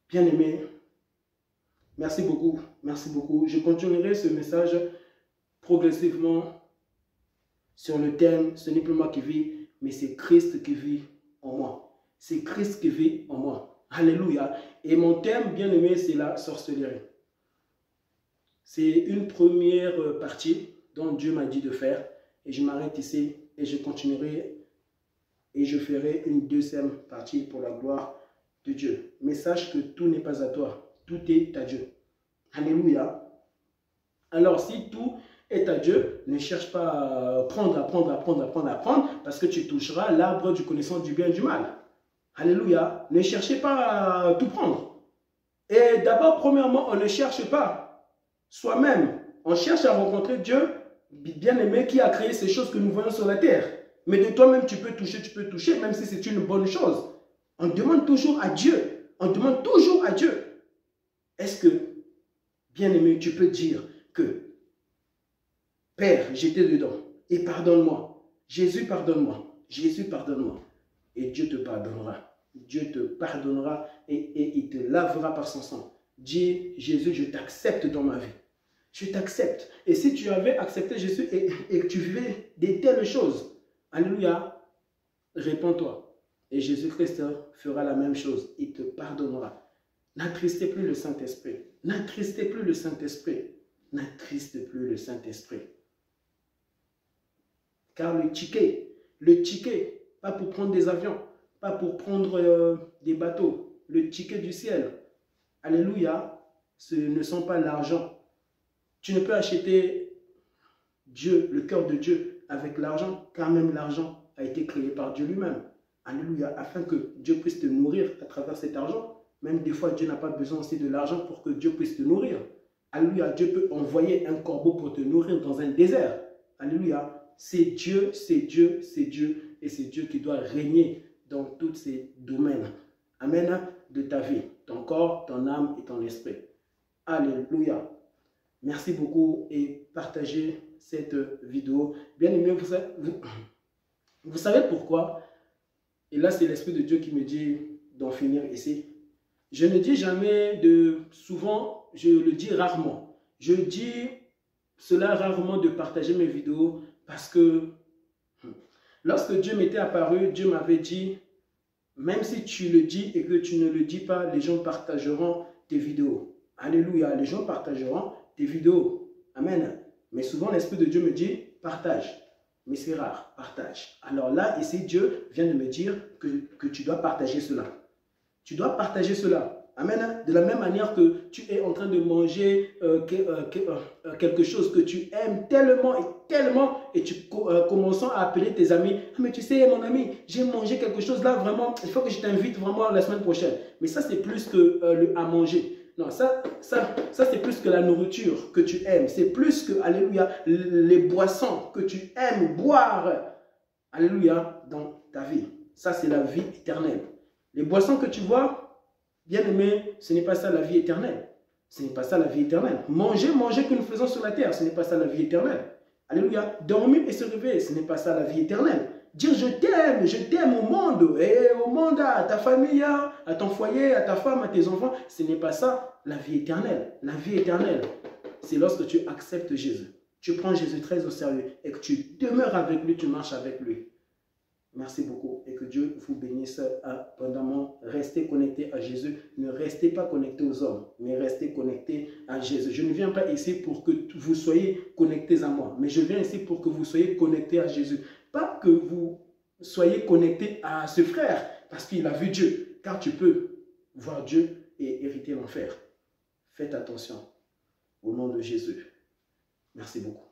Bien-aimé, merci beaucoup, merci beaucoup. Je continuerai ce message progressivement sur le thème, ce n'est plus moi qui vis, mais c'est Christ qui vit en moi. C'est Christ qui vit en moi. Alléluia. Et mon thème, bien-aimé, c'est la sorcellerie. C'est une première partie dont Dieu m'a dit de faire. Et je m'arrête ici et je continuerai et je ferai une deuxième partie pour la gloire de Dieu. Mais sache que tout n'est pas à toi. Tout est à Dieu. Alléluia. Alors, si tout est à Dieu, ne cherche pas à apprendre, parce que tu toucheras l'arbre du connaissant du bien et du mal. Alléluia. Ne cherchez pas à tout prendre. Et d'abord, premièrement, on ne cherche pas soi-même. On cherche à rencontrer Dieu, bien-aimé, qui a créé ces choses que nous voyons sur la terre. Mais de toi-même, tu peux toucher, même si c'est une bonne chose. On demande toujours à Dieu. On demande toujours à Dieu. Est-ce que, bien-aimé, tu peux dire que Père, j'étais dedans et pardonne-moi. Jésus, pardonne-moi. Jésus, pardonne-moi. Et Dieu te pardonnera. Dieu te pardonnera et il te lavera par son sang. Dis, Jésus, je t'accepte dans ma vie. Je t'accepte. Et si tu avais accepté Jésus et que tu vivais des telles choses, alléluia, réponds-toi. Et Jésus-Christ fera la même chose. Il te pardonnera. N'attristez plus le Saint-Esprit. N'attristez plus le Saint-Esprit. N'attristez plus le Saint-Esprit. Car le ticket, pas pour prendre des avions, pas pour prendre des bateaux, le ticket du ciel, alléluia, ce ne sont pas l'argent. Tu ne peux acheter Dieu, le cœur de Dieu, avec l'argent, car même l'argent a été créé par Dieu lui-même. Alléluia, afin que Dieu puisse te nourrir à travers cet argent. Même des fois, Dieu n'a pas besoin aussi de l'argent pour que Dieu puisse te nourrir. Alléluia, Dieu peut envoyer un corbeau pour te nourrir dans un désert. Alléluia, c'est Dieu, c'est Dieu, c'est Dieu, et c'est Dieu qui doit régner dans tous ces domaines. Amen, de ta vie, ton corps, ton âme et ton esprit. Alléluia. Merci beaucoup et partagez cette vidéo. Bien aimé, vous savez pourquoi? Et là, c'est l'Esprit de Dieu qui me dit d'en finir ici. Je ne dis jamais souvent, je le dis rarement. Je dis cela rarement de partager mes vidéos parce que lorsque Dieu m'était apparu, Dieu m'avait dit, même si tu le dis et que tu ne le dis pas, les gens partageront tes vidéos. Alléluia, les gens partageront tes vidéos. Amen. Mais souvent, l'Esprit de Dieu me dit, partage. Mais c'est rare, partage. Alors là, ici, Dieu vient de me dire que tu dois partager cela. Tu dois partager cela. Amen. De la même manière que tu es en train de manger quelque chose que tu aimes tellement et tu commences à appeler tes amis. Ah, mais tu sais, mon ami, j'ai mangé quelque chose là, vraiment, il faut que je t'invite vraiment la semaine prochaine. Mais ça, c'est plus que à manger. Non, ça c'est plus que la nourriture que tu aimes. C'est plus que, alléluia, les boissons que tu aimes boire, alléluia, dans ta vie. Ça, c'est la vie éternelle. Les boissons que tu bois, bien aimé, ce n'est pas ça la vie éternelle. Ce n'est pas ça la vie éternelle. Manger que nous faisons sur la terre, ce n'est pas ça la vie éternelle. Alléluia. Dormir et se réveiller, ce n'est pas ça la vie éternelle. Dire je t'aime au monde, et au monde, à ta famille, à ton foyer, à ta femme, à tes enfants, ce n'est pas ça la vie éternelle. La vie éternelle, c'est lorsque tu acceptes Jésus. Tu prends Jésus très au sérieux et que tu demeures avec lui, tu marches avec lui. Merci beaucoup et que Dieu vous bénisse abondamment. Restez connectés à Jésus. Ne restez pas connectés aux hommes, mais restez connectés à Jésus. Je ne viens pas ici pour que vous soyez connectés à moi, mais je viens ici pour que vous soyez connectés à Jésus. Pas que vous soyez connectés à ce frère parce qu'il a vu Dieu, car tu peux voir Dieu et hériter l'enfer. Faites attention au nom de Jésus. Merci beaucoup.